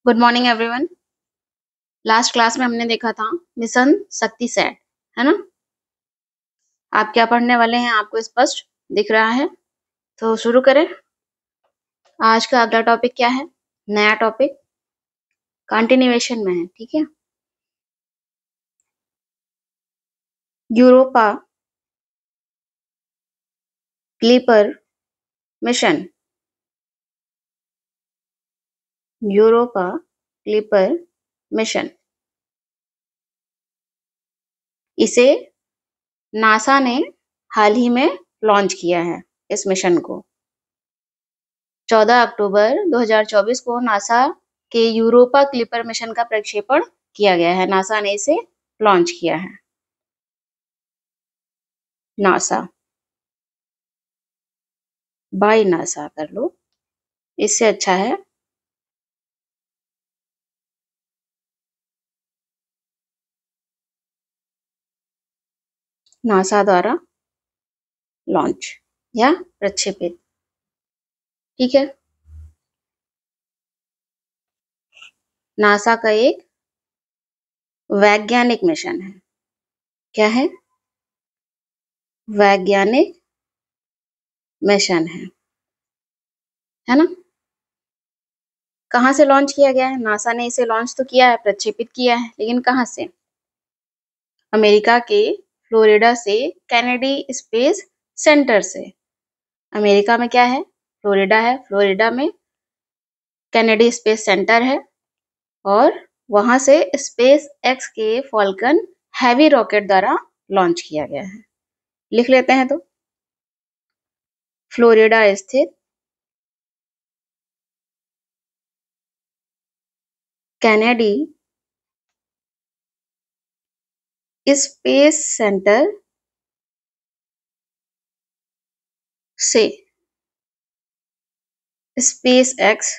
Good morning everyone. Last class में हमने देखा था मिशन शक्ति सेट, है ना। आप क्या पढ़ने वाले हैं आपको स्पष्ट दिख रहा है, तो शुरू करें। आज का अगला टॉपिक क्या है? नया टॉपिक कंटिन्यूएशन में है, ठीक है। Europa clipper mission, Europa clipper mission, इसे नासा ने हाल ही में लॉन्च किया है। इस मिशन को 14 अक्टूबर 2024 को नासा के यूरोपा क्लिपर मिशन का प्रक्षेपण किया गया है। नासा ने इसे लॉन्च किया है। नासा बाय नासा कर लो, इससे अच्छा है। नासा द्वारा लॉन्च या प्रक्षेपित, ठीक है। नासा का एक वैज्ञानिक मिशन है। क्या है? वैज्ञानिक मिशन है ना। कहाँ से लॉन्च किया गया है? नासा ने इसे लॉन्च तो किया है, प्रक्षेपित किया है, लेकिन कहाँ से? अमेरिका के फ्लोरिडा से, कैनेडी स्पेस सेंटर से। अमेरिका में क्या है? फ्लोरिडा है। फ्लोरिडा में कैनेडी स्पेस सेंटर है और वहां से स्पेस एक्स के फॉल्कन हैवी रॉकेट द्वारा लॉन्च किया गया है। लिख लेते हैं तो, फ्लोरिडा स्थित कैनेडी स्पेस सेंटर से स्पेस एक्स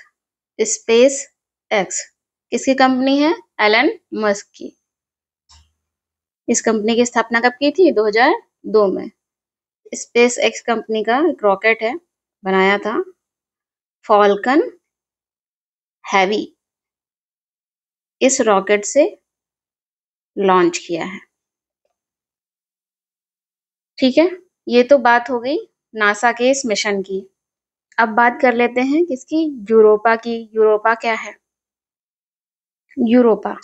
किसकी कंपनी है? एलन मस्क की। इस कंपनी की स्थापना कब की थी? 2002 में। स्पेस एक्स कंपनी का एक रॉकेट है, बनाया था फॉल्कन हैवी। इस रॉकेट से लॉन्च किया है, ठीक है। ये तो बात हो गई नासा के इस मिशन की। अब बात कर लेते हैं किसकी? यूरोपा की। यूरोपा क्या है? यूरोपा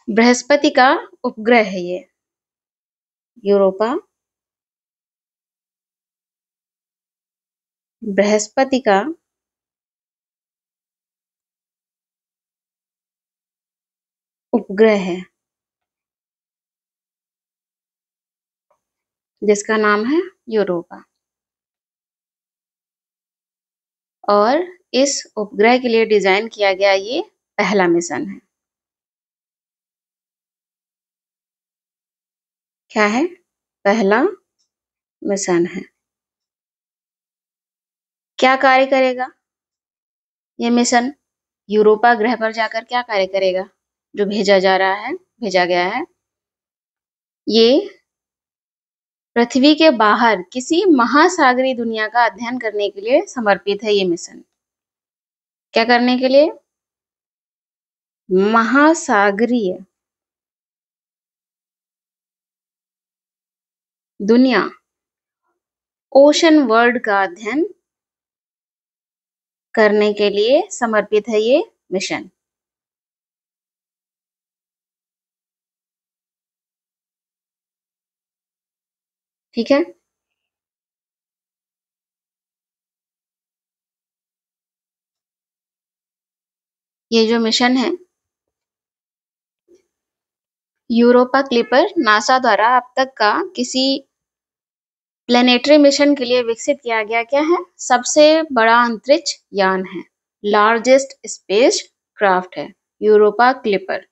बृहस्पति का उपग्रह है। ये यूरोपा बृहस्पति का उपग्रह है, जिसका नाम है यूरोपा। और इस उपग्रह के लिए डिजाइन किया गया ये पहला मिशन है। क्या है? पहला मिशन है। क्या कार्य करेगा ये मिशन? यूरोपा ग्रह पर जाकर क्या कार्य करेगा? जो भेजा जा रहा है, भेजा गया है, ये पृथ्वी के बाहर किसी महासागरीय दुनिया का अध्ययन करने के लिए समर्पित है। ये मिशन क्या करने के लिए? महासागरीय दुनिया, ओशन वर्ल्ड का अध्ययन करने के लिए समर्पित है ये मिशन। ठीक है। ये जो मिशन है यूरोपा क्लिपर, नासा द्वारा अब तक का किसी प्लेनेटरी मिशन के लिए विकसित किया गया क्या है? सबसे बड़ा अंतरिक्ष यान है, लार्जेस्ट स्पेस क्राफ्ट है यूरोपा क्लिपर।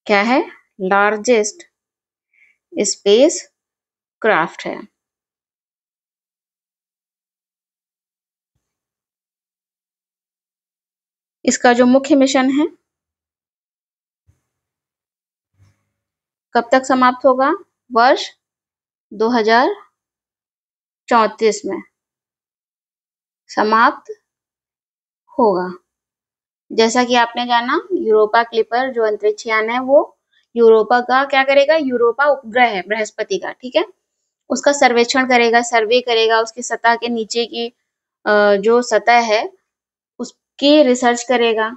क्या है? लार्जेस्ट स्पेस क्राफ्ट है। इसका जो मुख्य मिशन है कब तक समाप्त होगा? वर्ष 2034 में समाप्त होगा। जैसा कि आपने जाना, यूरोपा क्लिपर जो अंतरिक्ष यान है वो यूरोपा का क्या करेगा, यूरोपा उपग्रह है बृहस्पति का, ठीक है, उसका सर्वेक्षण करेगा, सर्वे करेगा, उसकी सतह के नीचे की जो सतह है उसकी रिसर्च करेगा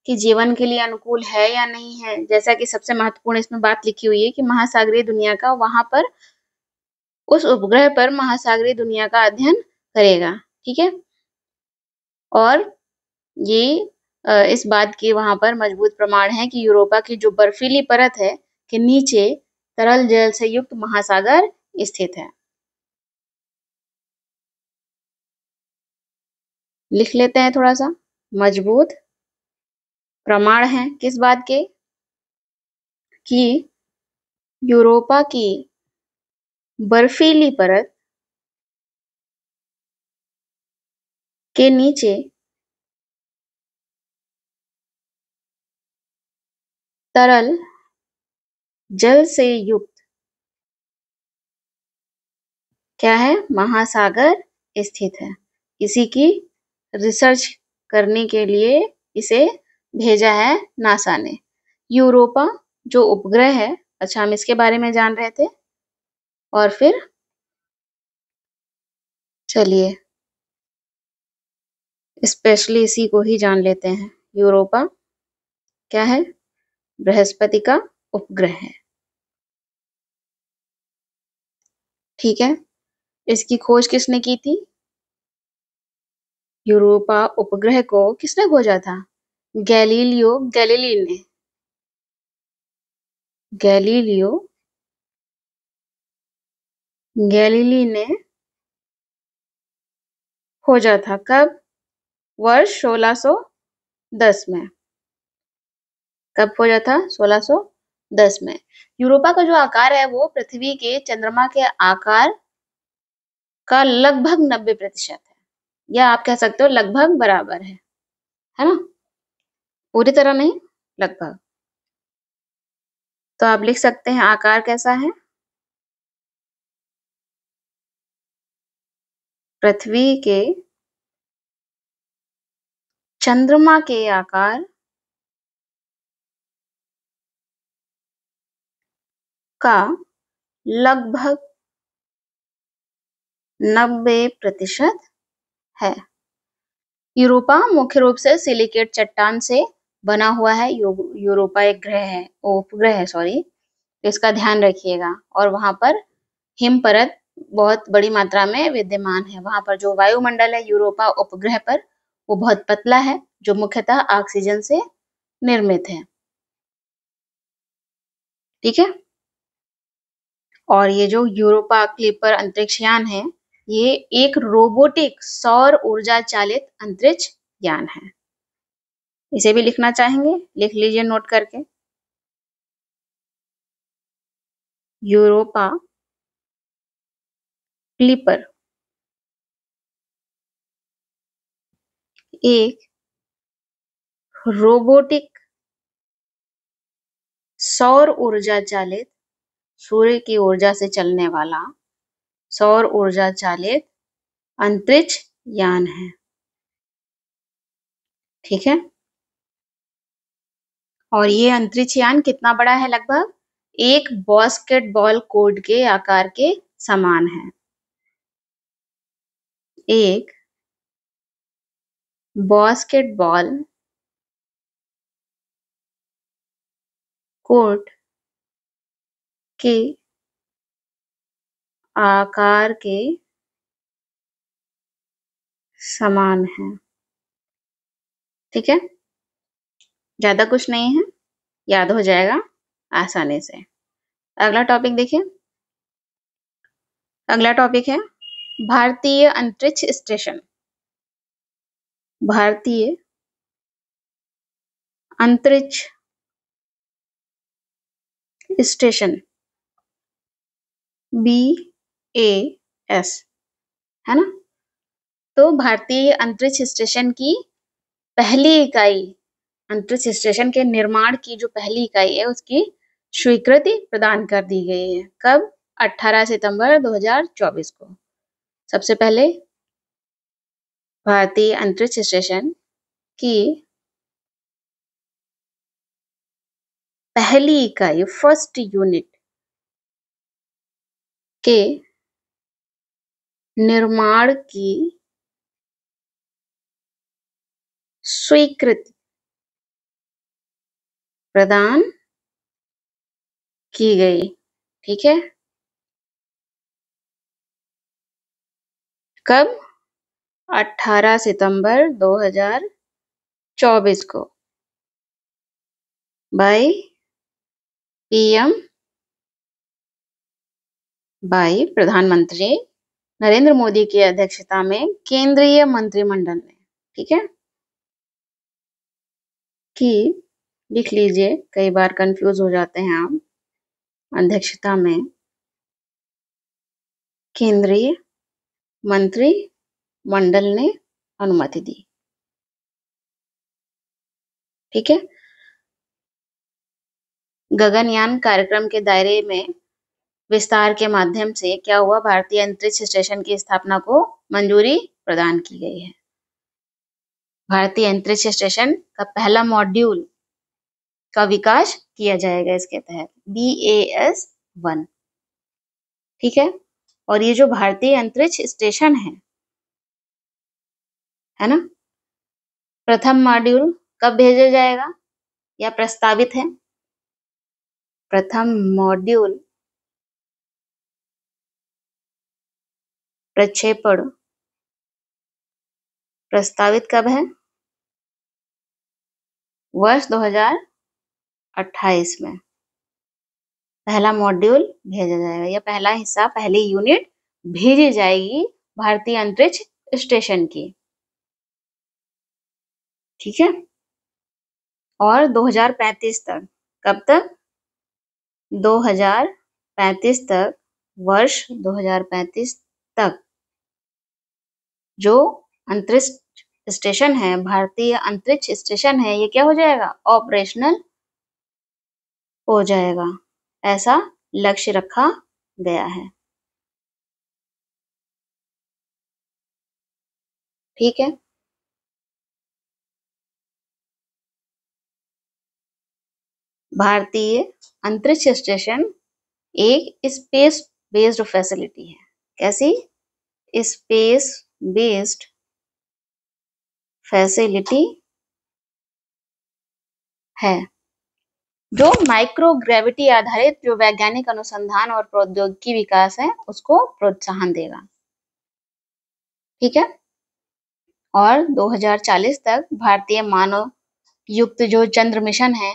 कि जीवन के लिए अनुकूल है या नहीं है। जैसा कि सबसे महत्वपूर्ण इसमें बात लिखी हुई है कि महासागरीय दुनिया का वहां पर उस उपग्रह पर महासागरीय दुनिया का अध्ययन करेगा, ठीक है। और ये इस बात के वहां पर मजबूत प्रमाण है कि यूरोपा की जो बर्फीली परत है के नीचे तरल जल से युक्त महासागर स्थित है। लिख लेते हैं थोड़ा सा, मजबूत प्रमाण है किस बात के, कि यूरोपा की बर्फीली परत के नीचे तरल जल से युक्त क्या है, महासागर स्थित है। इसी की रिसर्च करने के लिए इसे भेजा है नासा ने। यूरोपा जो उपग्रह है, अच्छा हम इसके बारे में जान रहे थे, और फिर चलिए स्पेशली इसी को ही जान लेते हैं। यूरोपा क्या है, बृहस्पति का उपग्रह है, ठीक है। इसकी खोज किसने की थी, यूरोपा उपग्रह को किसने खोजा था, गैलीलियो गैलीली ने, गैलीलियो गैलीली ने खोजा था। कब, वर्ष 1610 में। कब खोजा था, 1610 में। यूरोपा का जो आकार है वो पृथ्वी के चंद्रमा के आकार का लगभग 90% है, या आप कह सकते हो लगभग बराबर है ना, पूरी तरह नहीं, लगभग। तो आप लिख सकते हैं आकार कैसा है, पृथ्वी के चंद्रमा के आकार का लगभग 90% है। यूरोपा मुख्य रूप से सिलिकेट चट्टान से बना हुआ है। यूरोपा एक ग्रह है, उपग्रह है, सॉरी, तो इसका ध्यान रखिएगा। और वहां पर हिम परत बहुत बड़ी मात्रा में विद्यमान है। वहां पर जो वायुमंडल है यूरोपा उपग्रह पर वो बहुत पतला है, जो मुख्यतः ऑक्सीजन से निर्मित है, ठीक है। और ये जो यूरोपा क्लिपर अंतरिक्ष यान है, ये एक रोबोटिक सौर ऊर्जा चालित अंतरिक्ष यान है। इसे भी लिखना चाहेंगे, लिख लीजिए नोट करके। यूरोपा क्लिपर एक रोबोटिक सौर ऊर्जा चालित, सूर्य की ऊर्जा से चलने वाला सौर ऊर्जा चालित अंतरिक्ष यान है, ठीक है। और ये अंतरिक्ष यान कितना बड़ा है, लगभग एक बास्केटबॉल कोर्ट के आकार के समान है। एक बास्केटबॉल कोर्ट के आकार के समान है, ठीक है। ज्यादा कुछ नहीं है, याद हो जाएगा आसानी से। अगला टॉपिक देखिए। अगला टॉपिक है भारतीय अंतरिक्ष स्टेशन। भारतीय अंतरिक्ष स्टेशन, BAS, है ना। तो भारतीय अंतरिक्ष स्टेशन की पहली इकाई, अंतरिक्ष स्टेशन के निर्माण की जो पहली इकाई है उसकी स्वीकृति प्रदान कर दी गई है। कब, 18 सितंबर 2024 को। सबसे पहले भारतीय अंतरिक्ष स्टेशन की पहली इकाई फर्स्ट यूनिट के निर्माण की स्वीकृति प्रदान की गई। ठीक है, कब? 18 सितंबर 2024 को बाय पीएम बाय प्रधानमंत्री नरेंद्र मोदी की अध्यक्षता में केंद्रीय मंत्रिमंडल ने, ठीक है, कि लिख लीजिए, कई बार कंफ्यूज हो जाते हैं आप। अध्यक्षता में केंद्रीय मंत्रिमंडल ने अनुमति दी। ठीक है, गगनयान कार्यक्रम के दायरे में विस्तार के माध्यम से क्या हुआ? भारतीय अंतरिक्ष स्टेशन की स्थापना को मंजूरी प्रदान की गई है। भारतीय अंतरिक्ष स्टेशन का पहला मॉड्यूल का विकास किया जाएगा इसके तहत, BAS-1। ठीक है, और ये जो भारतीय अंतरिक्ष स्टेशन है ना, प्रथम मॉड्यूल कब भेजा जाएगा या प्रस्तावित है? प्रथम मॉड्यूल प्रक्षेपण प्रस्तावित कब है? वर्ष 2028 में पहला मॉड्यूल भेजा जाएगा, या पहला हिस्सा, पहली यूनिट भेजी जाएगी भारतीय अंतरिक्ष स्टेशन की। ठीक है, और 2035 तक, कब तक? 2035 तक, वर्ष 2035 तक जो अंतरिक्ष स्टेशन है, भारतीय अंतरिक्ष स्टेशन है, ये क्या हो जाएगा? ऑपरेशनल हो जाएगा, ऐसा लक्ष्य रखा गया है। ठीक है, भारतीय अंतरिक्ष स्टेशन एक स्पेस बेस्ड फैसिलिटी है। कैसी? स्पेस बेस्ड फैसिलिटी है, जो माइक्रो ग्रेविटी आधारित जो वैज्ञानिक अनुसंधान और प्रौद्योगिकी विकास है उसको प्रोत्साहन देगा। ठीक है, और 2040 तक भारतीय मानव युक्त जो चंद्र मिशन है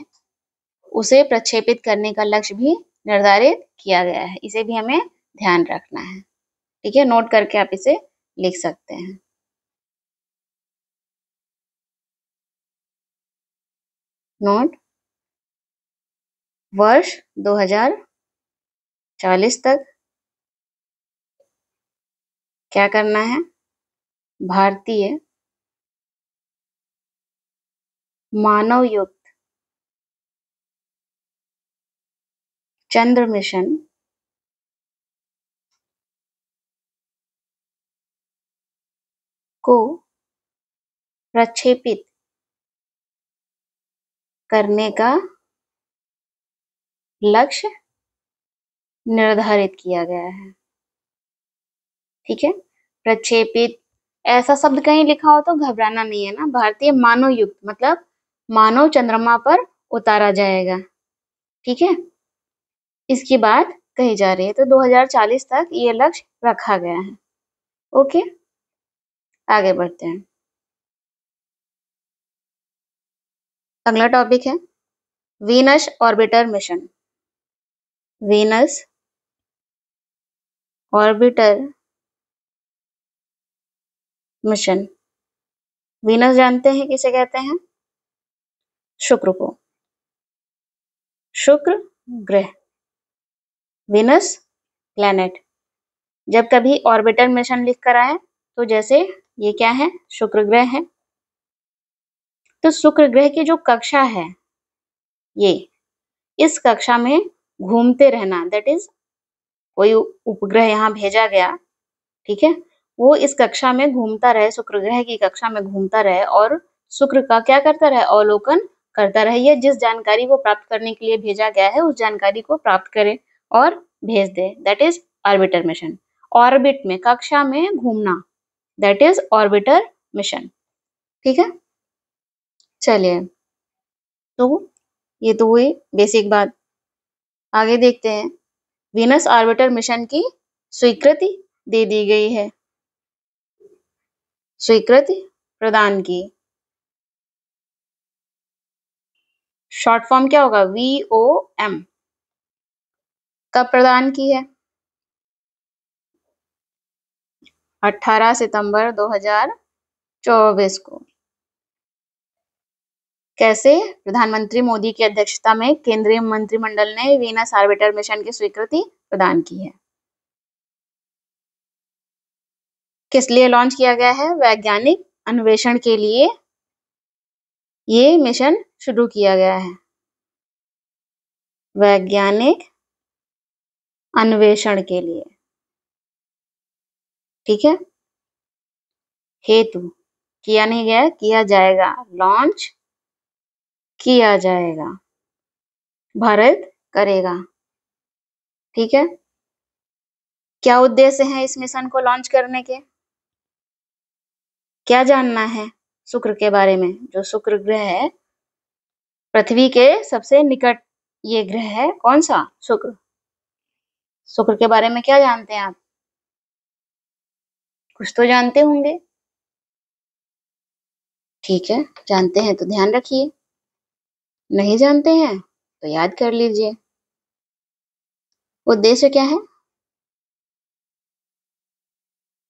उसे प्रक्षेपित करने का लक्ष्य भी निर्धारित किया गया है। इसे भी हमें ध्यान रखना है। ठीक है, नोट करके आप इसे लिख सकते हैं। नोट, वर्ष 2040 तक क्या करना है? भारतीय मानव युक्त चंद्र मिशन को प्रक्षेपित करने का लक्ष्य निर्धारित किया गया है। ठीक है, प्रक्षेपित ऐसा शब्द कहीं लिखा हो तो घबराना नहीं है ना। भारतीय मानव युक्त मतलब मानव चंद्रमा पर उतारा जाएगा। ठीक है, इसकी बात कही जा रही है, तो 2040 तक ये लक्ष्य रखा गया है। ओके, आगे बढ़ते हैं। अगला टॉपिक है Venus orbiter mission. Venus orbiter mission, Venus जानते हैं किसे कहते हैं? शुक्र को, शुक्र ग्रह, वीनस प्लैनेट। जब कभी ऑर्बिटर मिशन लिख कर आए तो जैसे ये क्या है? शुक्र ग्रह है, तो शुक्र ग्रह की जो कक्षा है ये, इस कक्षा में घूमते रहना, दैट इज कोई उपग्रह यहाँ भेजा गया, ठीक है, वो इस कक्षा में घूमता रहे, शुक्र ग्रह की कक्षा में घूमता रहे और शुक्र का क्या करता रहे? अवलोकन करता रहिए। जिस जानकारी को प्राप्त करने के लिए भेजा गया है उस जानकारी को प्राप्त करे और भेज दे, that is orbiter mission. Orbit में, कक्षा में घूमना, दैट इज ऑर्बिटर मिशन। ठीक है, चलिए, तो ये तो हुई बेसिक बात। आगे देखते हैं। वीनस ऑर्बिटर मिशन की स्वीकृति दे दी गई है, स्वीकृति प्रदान की। शॉर्ट फॉर्म क्या होगा? VOM। कब प्रदान की है? 18 सितंबर 2024 को। कैसे? प्रधानमंत्री मोदी की अध्यक्षता में केंद्रीय मंत्रिमंडल ने वीनस ऑर्बिटर मिशन की स्वीकृति प्रदान की है। किस लिए लॉन्च किया गया है? वैज्ञानिक अन्वेषण के लिए ये मिशन शुरू किया गया है। वैज्ञानिक अन्वेषण के लिए, ठीक है। हेतु, किया नहीं गया, किया जाएगा, लॉन्च किया जाएगा, भारत करेगा। ठीक है, क्या उद्देश्य है इस मिशन को लॉन्च करने के? क्या जानना है शुक्र के बारे में? जो शुक्र ग्रह है, पृथ्वी के सबसे निकट ये ग्रह है। कौन सा? शुक्र। शुक्र के बारे में क्या जानते हैं आप? कुछ तो जानते होंगे। ठीक है, जानते हैं तो ध्यान रखिए, नहीं जानते हैं तो याद कर लीजिए। उद्देश्य क्या है?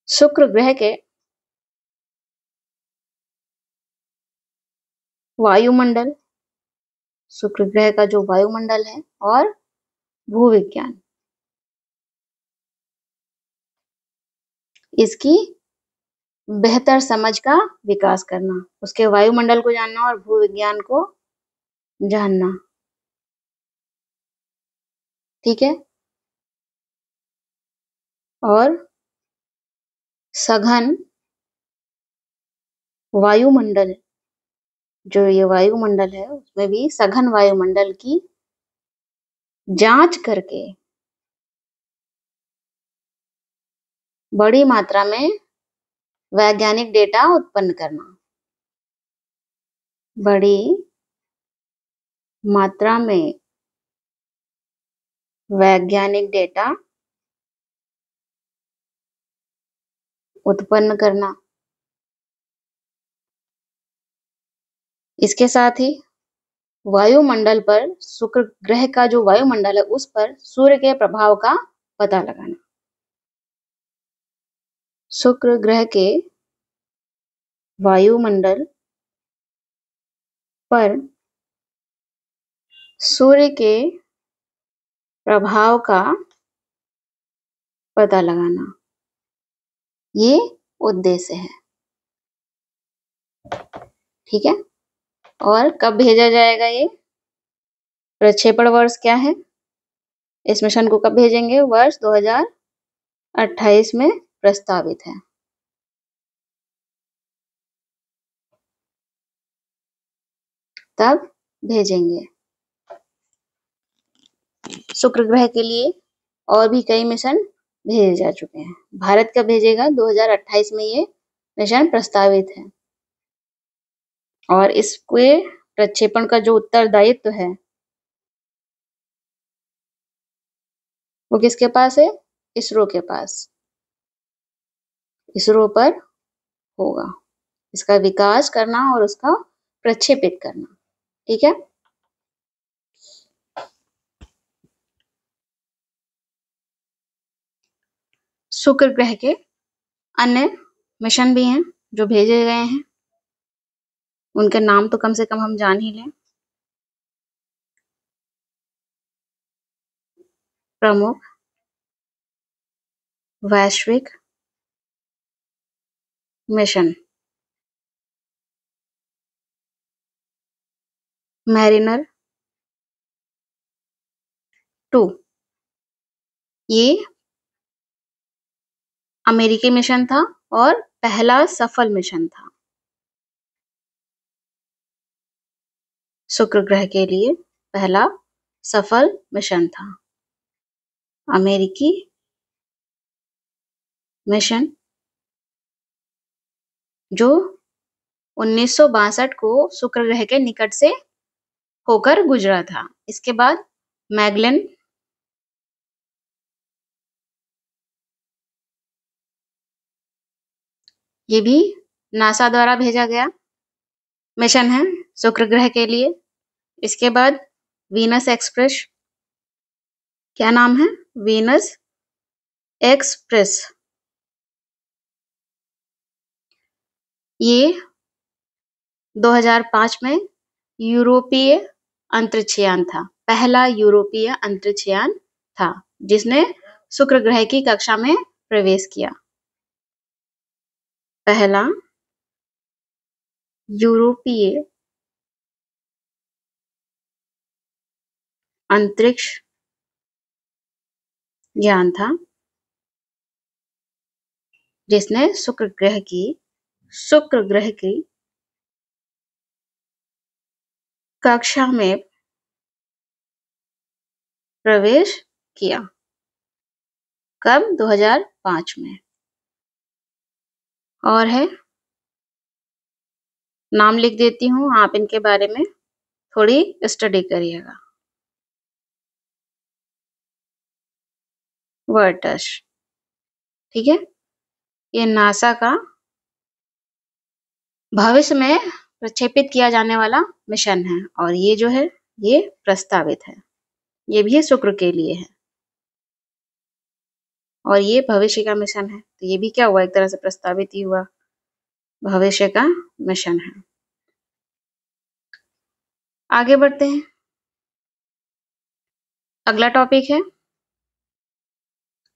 शुक्र ग्रह के वायुमंडल, शुक्र ग्रह का जो वायुमंडल है और भूविज्ञान, इसकी बेहतर समझ का विकास करना, उसके वायुमंडल को जानना और भूविज्ञान को जानना। ठीक है, और सघन वायुमंडल, जो ये वायुमंडल है उसमें भी सघन वायुमंडल की जांच करके बड़ी मात्रा में वैज्ञानिक डेटा उत्पन्न करना, बड़ी मात्रा में वैज्ञानिक डेटा उत्पन्न करना। इसके साथ ही वायुमंडल पर, शुक्र ग्रह का जो वायुमंडल है उस पर सूर्य के प्रभाव का पता लगाना। शुक्र ग्रह के वायुमंडल पर सूर्य के प्रभाव का पता लगाना, ये उद्देश्य है। ठीक है, और कब भेजा जाएगा ये? प्रक्षेपण वर्ष क्या है? इस मिशन को कब भेजेंगे? वर्ष 2028 में प्रस्तावित है। तब भेजेंगे। शुक्र ग्रह के लिए और भी कई मिशन भेजे जा चुके हैं। भारत का भेजेगा 2028 में, ये मिशन प्रस्तावित है। और इसके प्रक्षेपण का जो उत्तरदायित्व है वो किसके पास है? इसरो के पास। इसरो पर होगा इसका विकास करना और उसका प्रक्षेपित करना। ठीक है, शुक्र ग्रह के अन्य मिशन भी हैं जो भेजे गए हैं, उनके नाम तो कम से कम हम जान ही लें। प्रमुख वैश्विक मिशन, मैरिनर 2, ये अमेरिकी मिशन था और पहला सफल मिशन था। शुक्र ग्रह के लिए पहला सफल मिशन था। अमेरिकी मिशन जो 1962 को शुक्र ग्रह के निकट से होकर गुजरा था। इसके बाद मैगलेन ये भी नासा द्वारा भेजा गया मिशन है शुक्र ग्रह के लिए। इसके बाद वीनस एक्सप्रेस, क्या नाम है? Venus express. ये 2005 में यूरोपीय अंतरिक्षयान था, पहला यूरोपीय अंतरिक्षयान था जिसने शुक्र ग्रह की कक्षा में प्रवेश किया। पहला यूरोपीय अंतरिक्ष यान था जिसने शुक्र ग्रह की कक्षा में प्रवेश किया। कब? 2005 में। और है, नाम लिख देती हूँ, आप इनके बारे में थोड़ी स्टडी करिएगा। वर्टस, ठीक है, ये नासा का भविष्य में प्रक्षेपित किया जाने वाला मिशन है और ये जो है ये प्रस्तावित है, ये भी शुक्र के लिए है और ये भविष्य का मिशन है, तो ये भी क्या हुआ? एक तरह से प्रस्तावित ही हुआ, भविष्य का मिशन है। आगे बढ़ते हैं, अगला टॉपिक है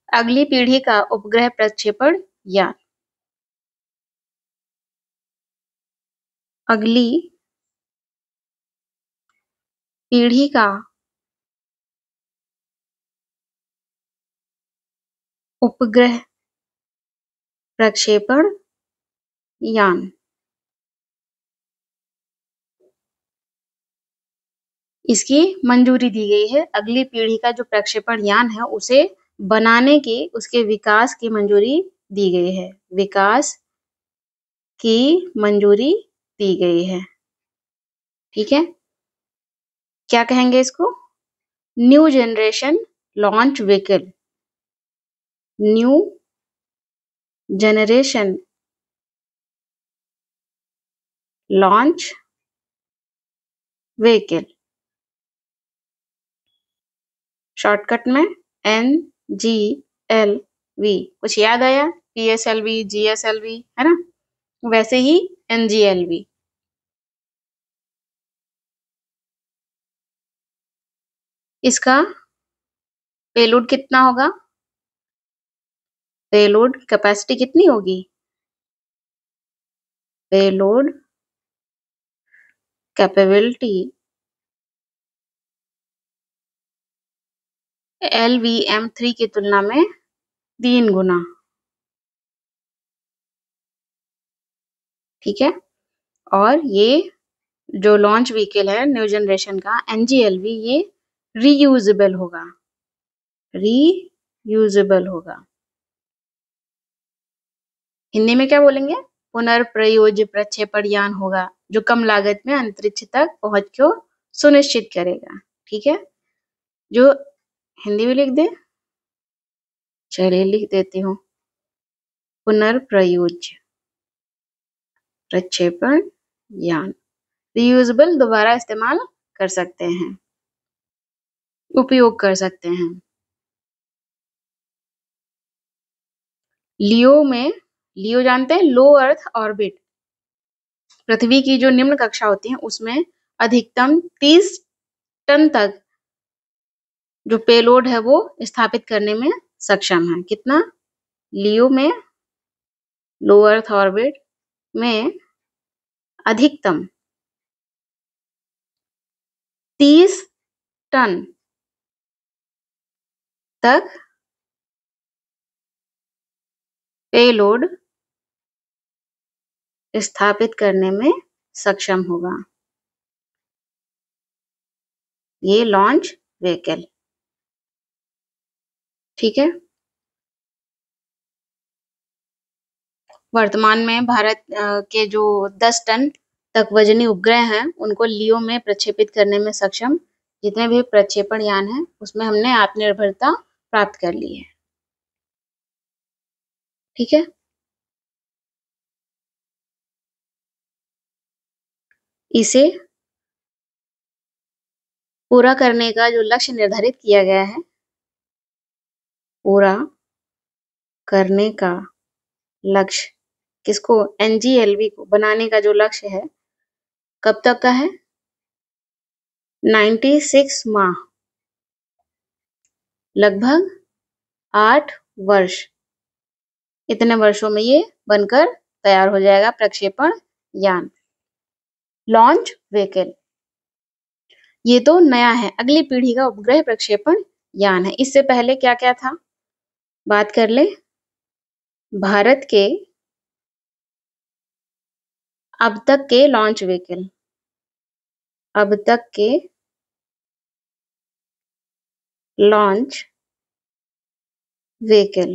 अगली पीढ़ी का उपग्रह प्रक्षेपण यान। अगली पीढ़ी का उपग्रह प्रक्षेपण यान, इसकी मंजूरी दी गई है। अगली पीढ़ी का जो प्रक्षेपण यान है उसे बनाने की, उसके विकास की मंजूरी दी गई है। विकास की मंजूरी दी गई है, ठीक है। क्या कहेंगे इसको? New generation launch vehicle. New generation launch vehicle, shortcut में NGLV। कुछ याद आया? PSLV, GSLV, है ना? वैसे ही NGLV। इसका पेलोड कितना होगा? पेलोड कैपेसिटी कितनी होगी? पेलोड कैपेबिलिटी LVM-3 की तुलना में 3 गुना, ठीक है। और ये जो लॉन्च व्हीकल है न्यू जनरेशन का NGLV, ये रीयूजेबल होगा, रीयूजेबल होगा। हिंदी में क्या बोलेंगे? पुनर्प्रयोज्य प्रक्षेपण यान होगा जो कम लागत में अंतरिक्ष तक पहुंच को सुनिश्चित करेगा, ठीक है। जो हिंदी में लिख दे, चलिए लिख देती हूँ, पुनर्प्रयोज्य प्रक्षेपण यान, रीयूजेबल, दोबारा इस्तेमाल कर सकते हैं, उपयोग कर सकते हैं। लियो जानते हैं, लो अर्थ ऑर्बिट, पृथ्वी की जो निम्न कक्षा होती है उसमें अधिकतम 30 टन तक जो पेलोड है वो स्थापित करने में सक्षम है। कितना? लियो में, लो अर्थ ऑर्बिट में अधिकतम 30 टन तक पेलोड स्थापित करने में सक्षम होगा। ये लॉन्च व्हीकल, ठीक है। वर्तमान में भारत के जो 10 टन तक वजनी उपग्रह हैं उनको लियो में प्रक्षेपित करने में सक्षम जितने भी प्रक्षेपण यान हैं उसमें हमने आत्मनिर्भरता प्राप्त कर ली है, ठीक है। इसे पूरा करने का जो लक्ष्य निर्धारित किया गया है, पूरा करने का लक्ष्य किसको, एनजीएलवी को बनाने का जो लक्ष्य है कब तक का है, 96 माह, लगभग 8 वर्ष, इतने वर्षों में ये बनकर तैयार हो जाएगा प्रक्षेपण यान, लॉन्च व्हीकल। ये तो नया है, अगली पीढ़ी का उपग्रह प्रक्षेपण यान है। इससे पहले क्या क्या था, बात कर ले। भारत के अब तक के लॉन्च व्हीकल, अब तक के लॉन्च व्हीकल,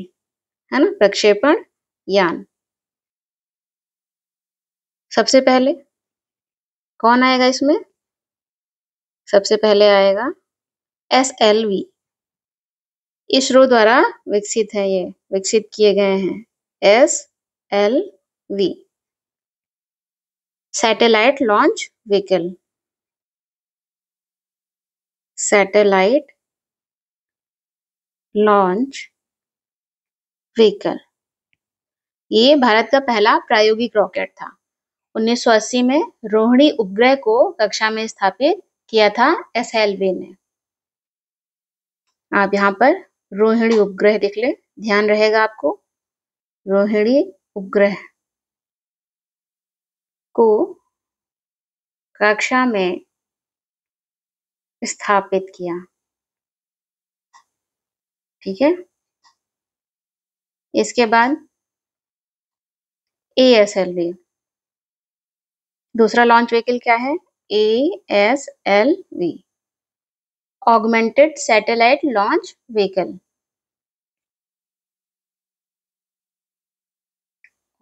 है ना, प्रक्षेपण यान। सबसे पहले कौन आएगा इसमें, सबसे पहले आएगा SLV, इसरो द्वारा विकसित है, ये विकसित किए गए हैं SLV, satellite launch vehicle, satellite launch vehicle. ये भारत का पहला प्रायोगिक रॉकेट था। 1980 में रोहिणी उपग्रह को कक्षा में स्थापित किया था SLV ने। आप यहाँ पर रोहिणी उपग्रह देख ले, ध्यान रहेगा आपको, रोहिणी उपग्रह को कक्षा में स्थापित किया, ठीक है। इसके बाद ASLV, दूसरा लॉन्च व्हीकल क्या है, ASLV, augmented satellite launch vehicle,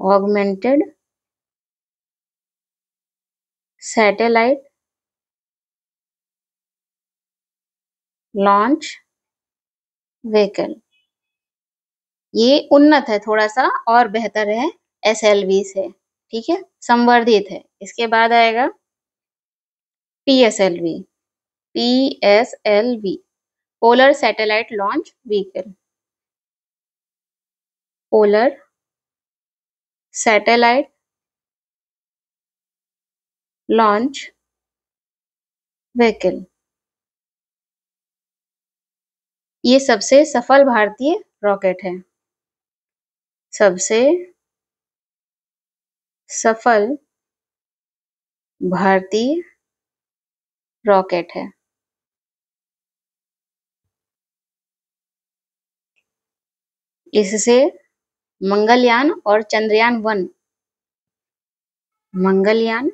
augmented satellite launch vehicle. ये उन्नत है, थोड़ा सा और बेहतर है SLV से, ठीक है, संवर्धित है। इसके बाद आएगा PSLV, PSLV, polar satellite launch vehicle, polar satellite launch vehicle. ये सबसे सफल भारतीय रॉकेट है, सबसे सफल भारतीय रॉकेट है। इससे मंगलयान और चंद्रयान-1, मंगलयान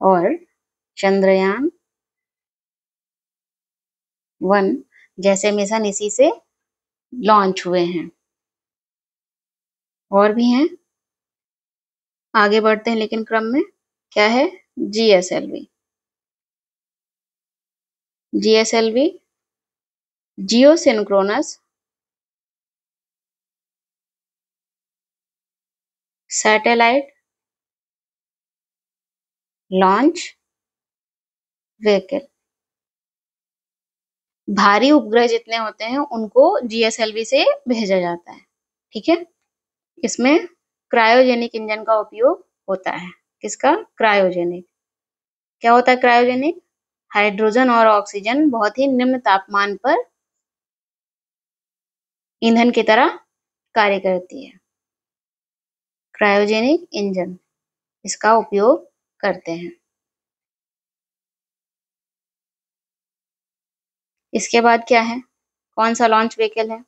और चंद्रयान-1 जैसे मिशन इसी से लॉन्च हुए हैं, और भी हैं, आगे बढ़ते हैं लेकिन क्रम में। क्या है, GSLV, GSLV, जियो सिंक्रोनस सैटेलाइट लॉन्च व्हीकल। भारी उपग्रह जितने होते हैं उनको GSLV से भेजा जाता है, ठीक है। इसमें क्रायोजेनिक इंजन का उपयोग होता है, किसका, क्रायोजेनिक। क्या होता है क्रायोजेनिक, हाइड्रोजन और ऑक्सीजन बहुत ही निम्न तापमान पर ईंधन की तरह कार्य करती है, क्रायोजेनिक इंजन इसका उपयोग करते हैं। इसके बाद क्या है, कौन सा लॉन्च व्हीकल है,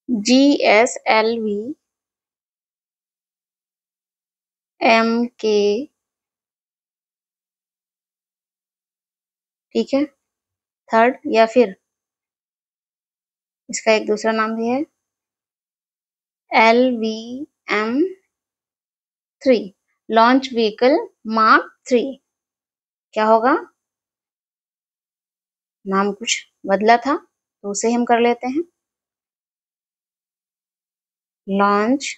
GSLV MK ठीक है। थर्ड, या फिर इसका एक दूसरा नाम भी है LVM-3, लॉन्च व्हीकल मार्क 3। क्या होगा? नाम कुछ बदला था तो उसे हम कर लेते हैं। लॉन्च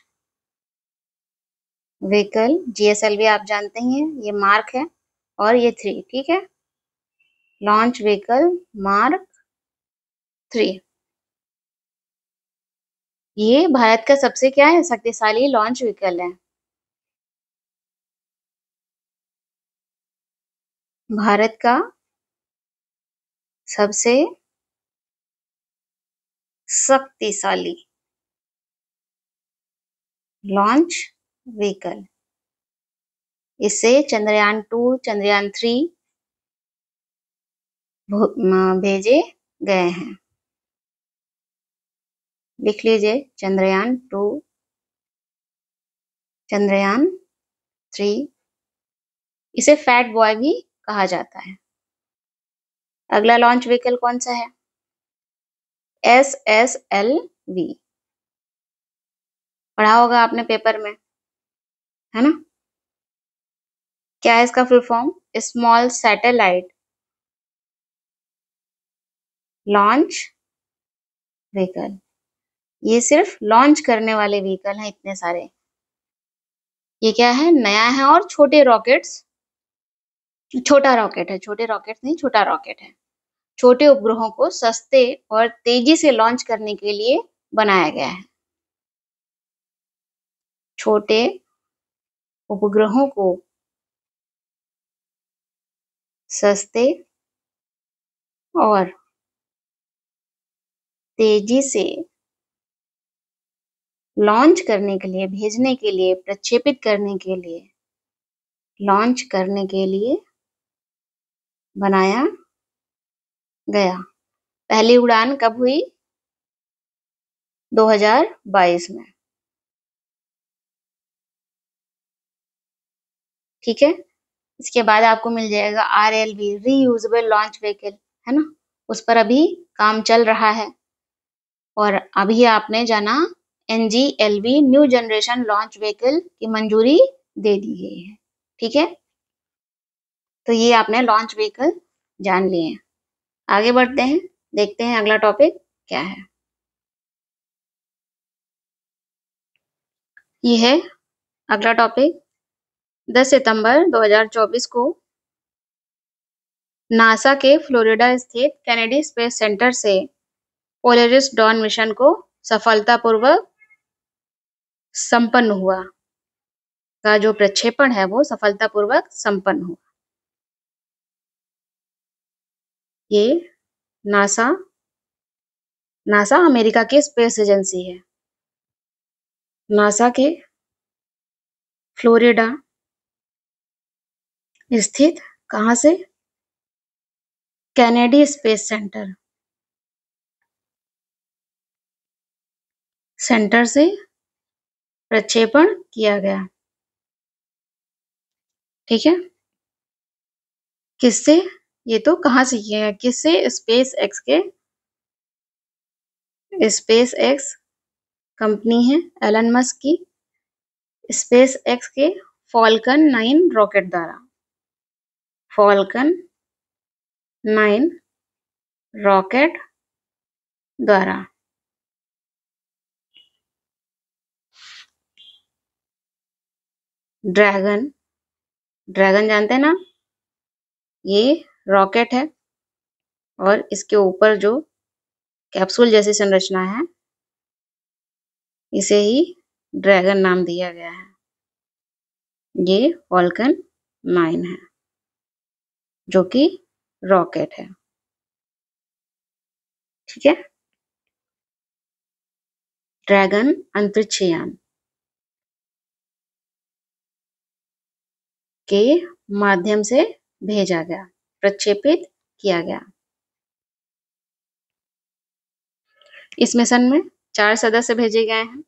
व्हीकल, GSLV आप जानते ही हैं, ये मार्क है और ये 3, ठीक है। लॉन्च व्हीकल मार्क 3, ये भारत का सबसे क्या है, शक्तिशाली लॉन्च व्हीकल है। भारत का सबसे शक्तिशाली लॉन्च व्हीकल। इससे चंद्रयान 2, चंद्रयान 3 भेजे गए हैं। लिख लीजिए, चंद्रयान 2, चंद्रयान 3। इसे फैट बॉय भी कहा जाता है। अगला लॉन्च व्हीकल कौन सा है? SSLV, पढ़ा होगा आपने पेपर में, है ना? क्या है इसका full form? Small satellite launch vehicle. ये सिर्फ लॉन्च करने वाले व्हीकल हैं, इतने सारे। ये क्या है? नया है और छोटे रॉकेट्स, छोटा रॉकेट है, छोटे रॉकेट नहीं, छोटा रॉकेट है। छोटे उपग्रहों को सस्ते और तेजी से लॉन्च करने के लिए बनाया गया है। छोटे उपग्रहों को सस्ते और तेजी से लॉन्च करने के लिए, भेजने के लिए, प्रक्षेपित करने के लिए, लॉन्च करने के लिए बनाया गया। पहली उड़ान कब हुई? 2022 में, ठीक है। इसके बाद आपको मिल जाएगा RLV, रीयूजेबल लॉन्च व्हीकल, है ना? उस पर अभी काम चल रहा है। और अभी आपने जाना NGLV, new generation launch vehicle की मंजूरी दे दी गई है, ठीक है। तो ये आपने लॉन्च व्हीकल जान लिए। आगे बढ़ते हैं, देखते हैं अगला टॉपिक क्या है। ये है अगला टॉपिक। 10 सितंबर 2024 को नासा के फ्लोरिडा स्थित कैनेडी स्पेस सेंटर से पोलरिस डॉन मिशन को सफलतापूर्वक संपन्न हुआ। का जो प्रक्षेपण है वो सफलतापूर्वक संपन्न हुआ। ये नासा नासा अमेरिका की स्पेस एजेंसी है। नासा के फ्लोरिडा स्थित, कहाँ से? कैनेडी स्पेस सेंटर से प्रक्षेपण किया गया, ठीक है। किससे? ये तो कहाँ से किया गया, किससे? स्पेस एक्स कंपनी है एलन मस्क की, स्पेस एक्स के फॉल्कन 9 रॉकेट द्वारा, फॉल्कन 9 रॉकेट द्वारा ड्रैगन, ड्रैगन जानते हैं ना? ये रॉकेट है और इसके ऊपर जो कैप्सूल जैसी संरचना है, इसे ही ड्रैगन नाम दिया गया है। ये फॉल्कन 9 है जो कि रॉकेट है, ठीक है। ड्रैगन अंतरिक्ष यान के माध्यम से भेजा गया, प्रक्षेपित किया गया। इस मिशन में 4 सदस्य भेजे गए हैं।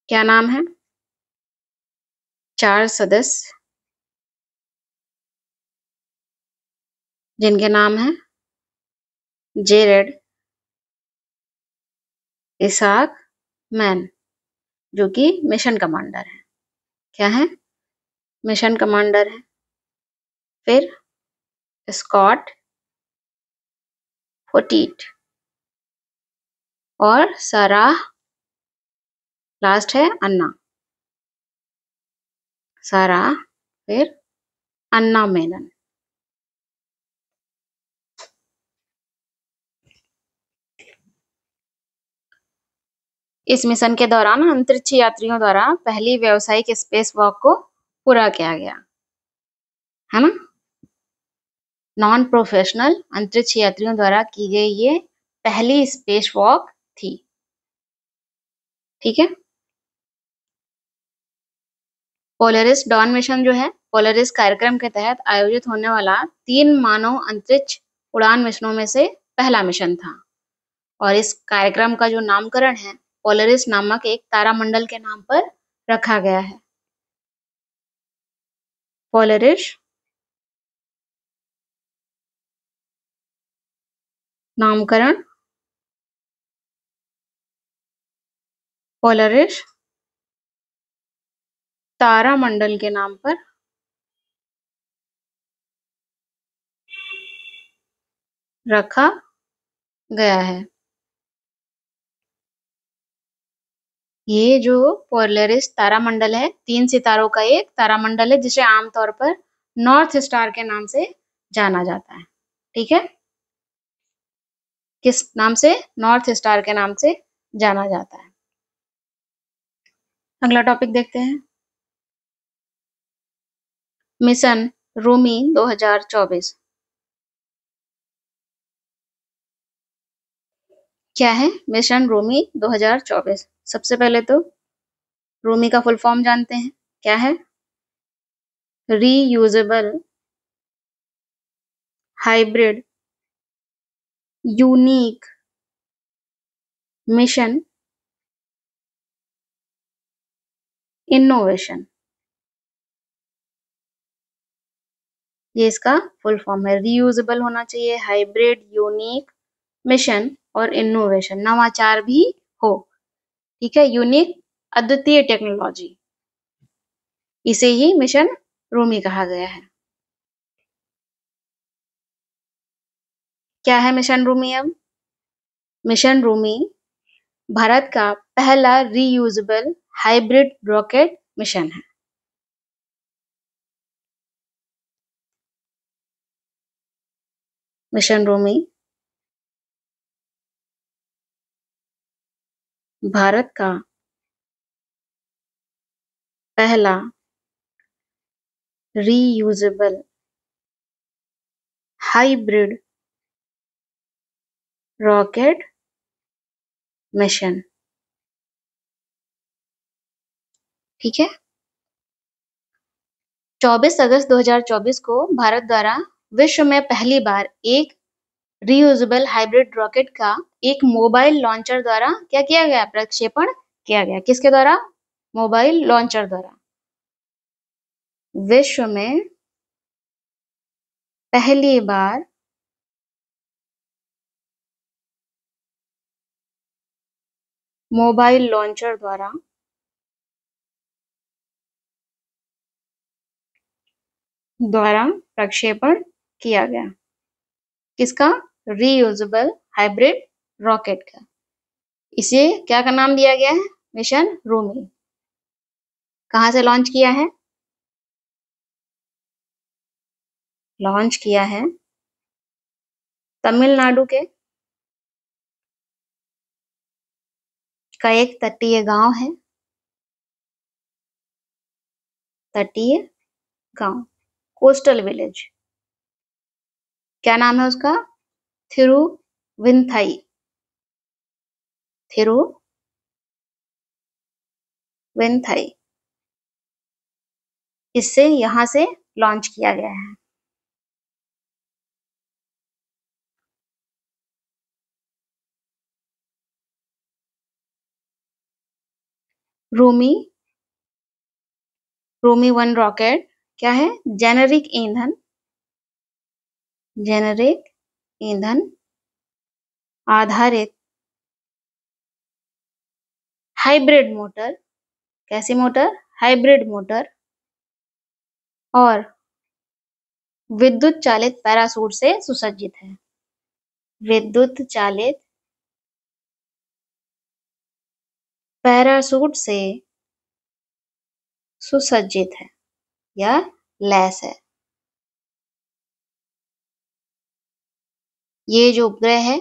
क्या नाम है? 4 सदस्य जिनके नाम हैं जेरेड इसाक मैन, जो कि मिशन कमांडर है। क्या है? मिशन कमांडर है। फिर स्कॉट फोर्टीट और सराह, लास्ट है अन्ना। साराह, फिर अन्ना मेनन। इस मिशन के दौरान अंतरिक्ष यात्रियों द्वारा पहली व्यावसायिक स्पेस वॉक को पूरा किया गया, है ना। नॉन प्रोफेशनल अंतरिक्ष यात्रियों द्वारा की गई ये पहली स्पेस वॉक थी। ठीक है। पोलरिस डॉन मिशन जो है, पोलरिस कार्यक्रम के तहत आयोजित होने वाला 3 मानव अंतरिक्ष उड़ान मिशनों में से पहला मिशन था। और इस कार्यक्रम का जो नामकरण है पोलरिस नामक एक तारामंडल के नाम पर रखा गया है। पोलरिस नामकरण पोलरिस तारामंडल के नाम पर रखा गया है। ये जो पोलरिस तारामंडल है 3 सितारों का एक तारामंडल है, जिसे आमतौर पर नॉर्थ स्टार के नाम से जाना जाता है। ठीक है। किस नाम से? नॉर्थ स्टार के नाम से जाना जाता है। अगला टॉपिक देखते हैं। मिशन रूमी 2024 क्या है? मिशन रूमी 2024 सबसे पहले तो रूमी का फुल फॉर्म जानते हैं। क्या है? Reusable hybrid unique mission innovation, ये इसका फुल फॉर्म है। रीयूजेबल होना चाहिए, हाइब्रिड, यूनिक, मिशन और इनोवेशन, नवाचार भी हो। ठीक है। यूनिक, अद्वितीय टेक्नोलॉजी, इसे ही मिशन रूमी कहा गया है। क्या है मिशन रूमी? अब मिशन रूमी भारत का पहला रीयूजेबल हाइब्रिड रॉकेट मिशन है। मिशन रूमी भारत का पहला रीयूजेबल हाइब्रिड रॉकेट मिशन। ठीक है। 24 अगस्त 2024 को भारत द्वारा विश्व में पहली बार एक रीयूजेबल हाइब्रिड रॉकेट का एक मोबाइल लॉन्चर द्वारा क्या किया गया? प्रक्षेपण किया गया। किसके द्वारा? मोबाइल लॉन्चर द्वारा। विश्व में पहली बार मोबाइल लॉन्चर द्वारा प्रक्षेपण किया गया। किसका? रीयूजेबल हाइब्रिड रॉकेट का। इसे क्या का नाम दिया गया है? मिशन रूमी। कहां से लॉन्च किया है? लॉन्च किया है तमिलनाडु के का एक तटीय गांव है। तटीय गांव, कोस्टल विलेज। क्या नाम है उसका? थिरुविंथाई। थिरुविंथाई, इससे यहां से लॉन्च किया गया है। रूमी 1 रॉकेट क्या है? जेनेरिक ईंधन जेनेरिक ईंधन आधारित हाइब्रिड मोटर, कैसी मोटर? हाइब्रिड मोटर और विद्युत चालित पैराशूट से सुसज्जित है। विद्युत चालित पैराशूट से सुसज्जित है या लैस है। ये जो उपग्रह है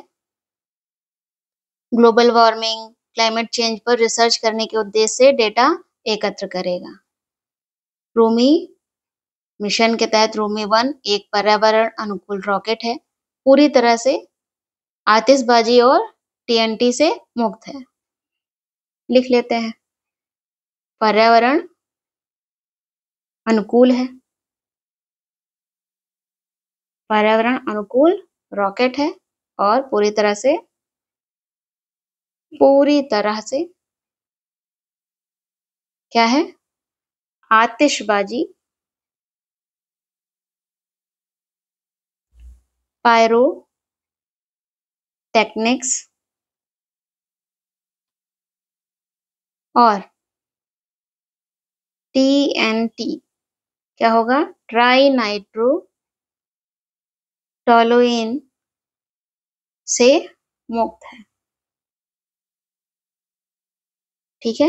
ग्लोबल वार्मिंग, क्लाइमेट चेंज पर रिसर्च करने के उद्देश्य से डेटा एकत्र करेगा। रूमी मिशन के तहत रूमी 1 एक पर्यावरण अनुकूल रॉकेट है, पूरी तरह से आतिशबाजी और टीएनटी से मुक्त है। लिख लेते हैं, पर्यावरण अनुकूल है, पर्यावरण अनुकूल रॉकेट है और पूरी तरह से क्या है? आतिशबाजी, पायरो टेक्निक्स और टीएनटी क्या होगा? ट्राई नाइट्रो टोलुइन से मुक्त है। ठीक है,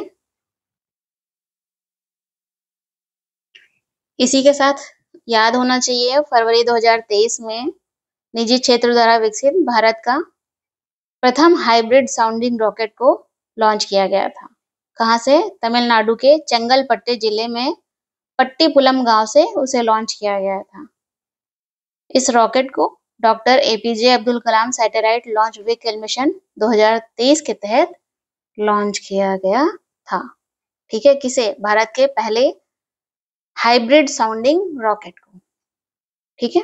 इसी के साथ याद होना चाहिए फरवरी 2023 में निजी क्षेत्र द्वारा विकसित भारत का प्रथम हाइब्रिड साउंडिंग रॉकेट को लॉन्च किया गया था। कहाँ से? तमिलनाडु के चेंगलपट्टे जिले में पट्टीपुलम गांव से उसे लॉन्च किया गया था। इस रॉकेट को doctor APJ Abdul Kalam satellite launch vehicle mission 2023 के तहत लॉन्च किया गया था। ठीक है, किसे? भारत के पहले हाइब्रिड साउंडिंग रॉकेट को। ठीक है,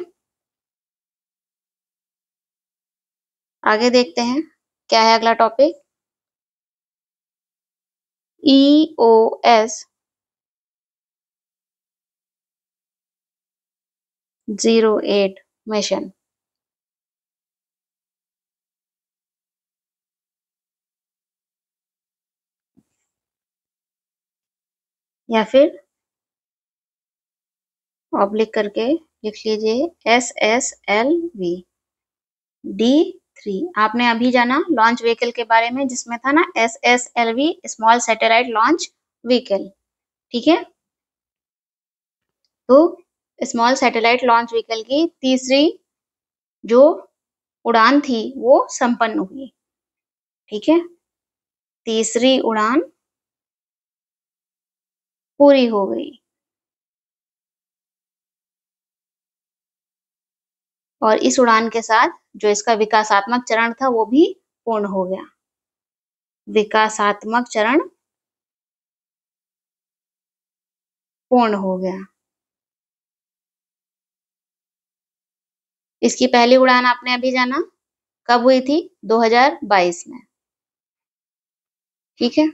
आगे देखते हैं क्या है अगला टॉपिक। EOS 08 मिशन या फिर ऑब्लिक करके लिख लीजिए SSLV D3। आपने अभी जाना लॉन्च व्हीकल के बारे में जिसमें था ना SSLV small satellite launch vehicle. ठीक है, तो स्मॉल सैटेलाइट लॉन्च व्हीकल की तीसरी जो उड़ान थी वो संपन्न हुई। ठीक है, तीसरी उड़ान पूरी हो गई और इस उड़ान के साथ जो इसका विकासात्मक चरण था वो भी पूर्ण हो गया। विकासात्मक चरण पूर्ण हो गया। इसकी पहली उड़ान आपने अभी जाना कब हुई थी? 2022 में। ठीक है,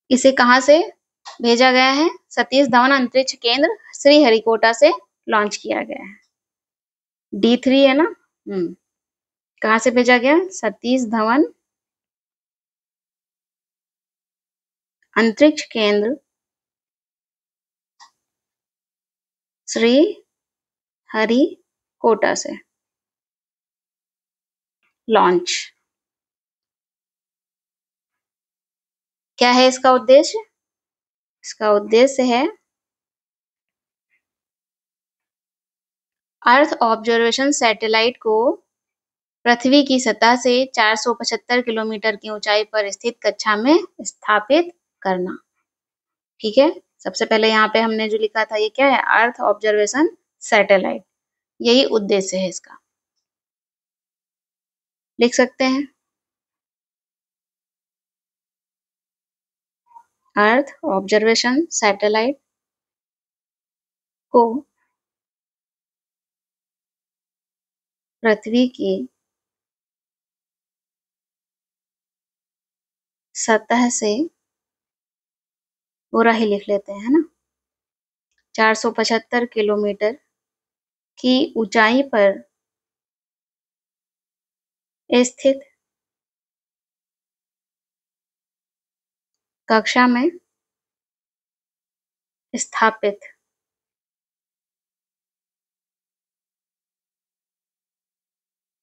इसे कहां से भेजा गया है? सतीश धवन अंतरिक्ष केंद्र श्रीहरिकोटा से लॉन्च किया गया है। D3 है ना। कहां से भेजा गया? सतीश धवन अंतरिक्ष केंद्र श्री हरिकोटा से लॉन्च। क्या है इसका उद्देश्य? इसका उद्देश्य है अर्थ ऑब्जर्वेशन सैटेलाइट को पृथ्वी की सतह से 475 किलोमीटर की ऊंचाई पर स्थित कक्षा में स्थापित करना। ठीक है, सबसे पहले यहाँ पे हमने जो लिखा था ये क्या है? Earth observation satellite. यही उद्देश्य है इसका, लिख सकते हैं। अर्थ ऑब्जर्वेशन सैटेलाइट को पृथ्वी की सतह से, पूरा ही लिख लेते हैं ना, 475 किलोमीटर की ऊंचाई पर स्थित कक्षा में स्थापित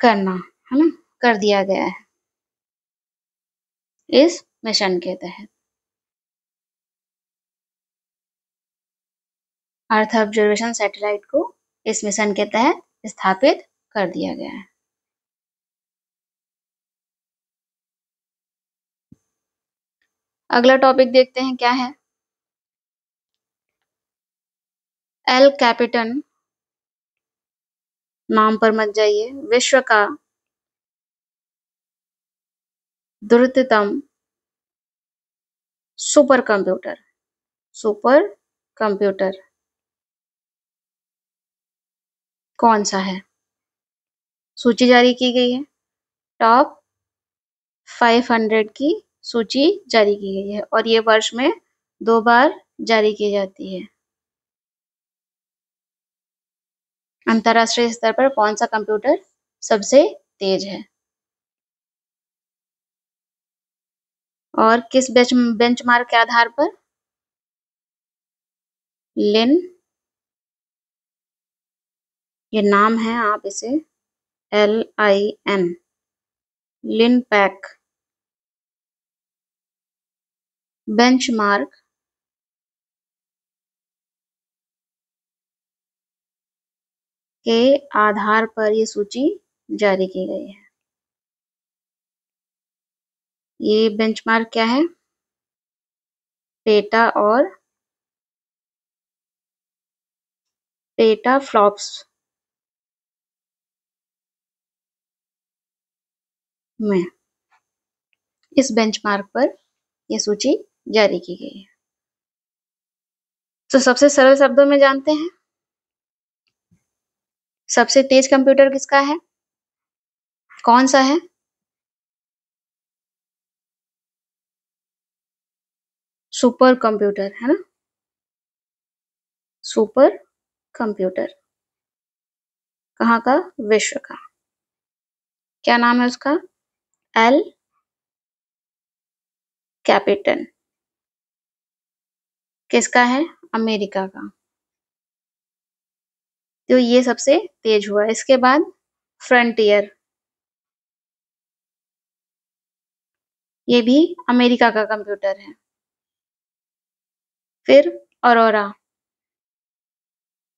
करना, है ना, कर दिया गया है इस मिशन के तहत। अर्थ ऑब्जर्वेशन सैटेलाइट को इस मिशन के तहत स्थापित कर दिया गया है। अगला टॉपिक देखते हैं क्या है। एल कैपिटन नाम पर मत जाइए। विश्व का द्रुततम सुपर कंप्यूटर कौन सा है? सूची जारी की गई है। टॉप 500 की सूची जारी की गई है और ये वर्ष में 2 बार जारी की जाती है। अंतरराष्ट्रीय स्तर पर कौन सा कंप्यूटर सबसे तेज है और किस बेंचमार्क के आधार पर? लिन, ये नाम है, आप इसे LIN, लिनपैक बेंचमार्क के आधार पर ये सूची जारी की गई है। ये बेंचमार्क क्या है? पेटा फ्लॉप्स में इस बेंचमार्क पर यह सूची जारी की गई है। तो सबसे सरल शब्दों में जानते हैं, सबसे तेज कंप्यूटर किसका है? कौन सा है? सुपर कंप्यूटर, है ना, सुपर कंप्यूटर। कहाँ का? विश्व का। क्या नाम है उसका? एल कैपिटन। किसका है? अमेरिका का। तो ये सबसे तेज हुआ। इसके बाद फ्रंटियर, ये भी अमेरिका का कंप्यूटर है। फिर अरोरा,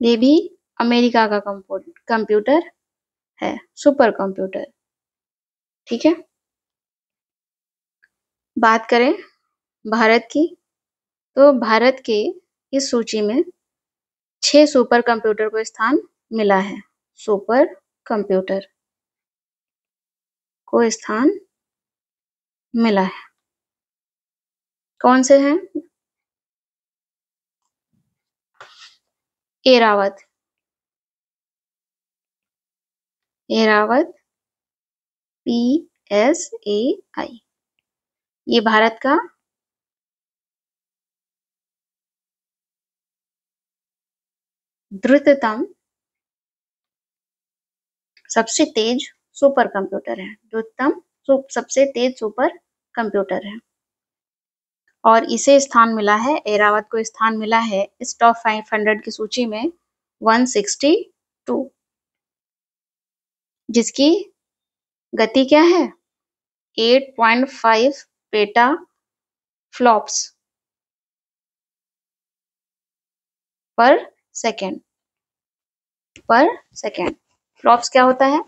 ये भी अमेरिका का कंप्यूटर है, सुपर कंप्यूटर। ठीक है। बात करें भारत की, तो भारत के इस सूची में 6 सुपर कंप्यूटर को स्थान मिला है। सुपर कंप्यूटर को स्थान मिला है। कौन से हैं? एरावत PSAI, ये भारत का द्रुततम सबसे तेज सुपर कंप्यूटर है। द्रुततम सबसे तेज सुपर कंप्यूटर है और इसे स्थान मिला है, एरावत को स्थान मिला है इस टॉप 500 की सूची में 162, जिसकी गति क्या है? 8.5 पेटा फ्लॉप्स पर सेकेंड। फ्लॉप्स क्या होता है?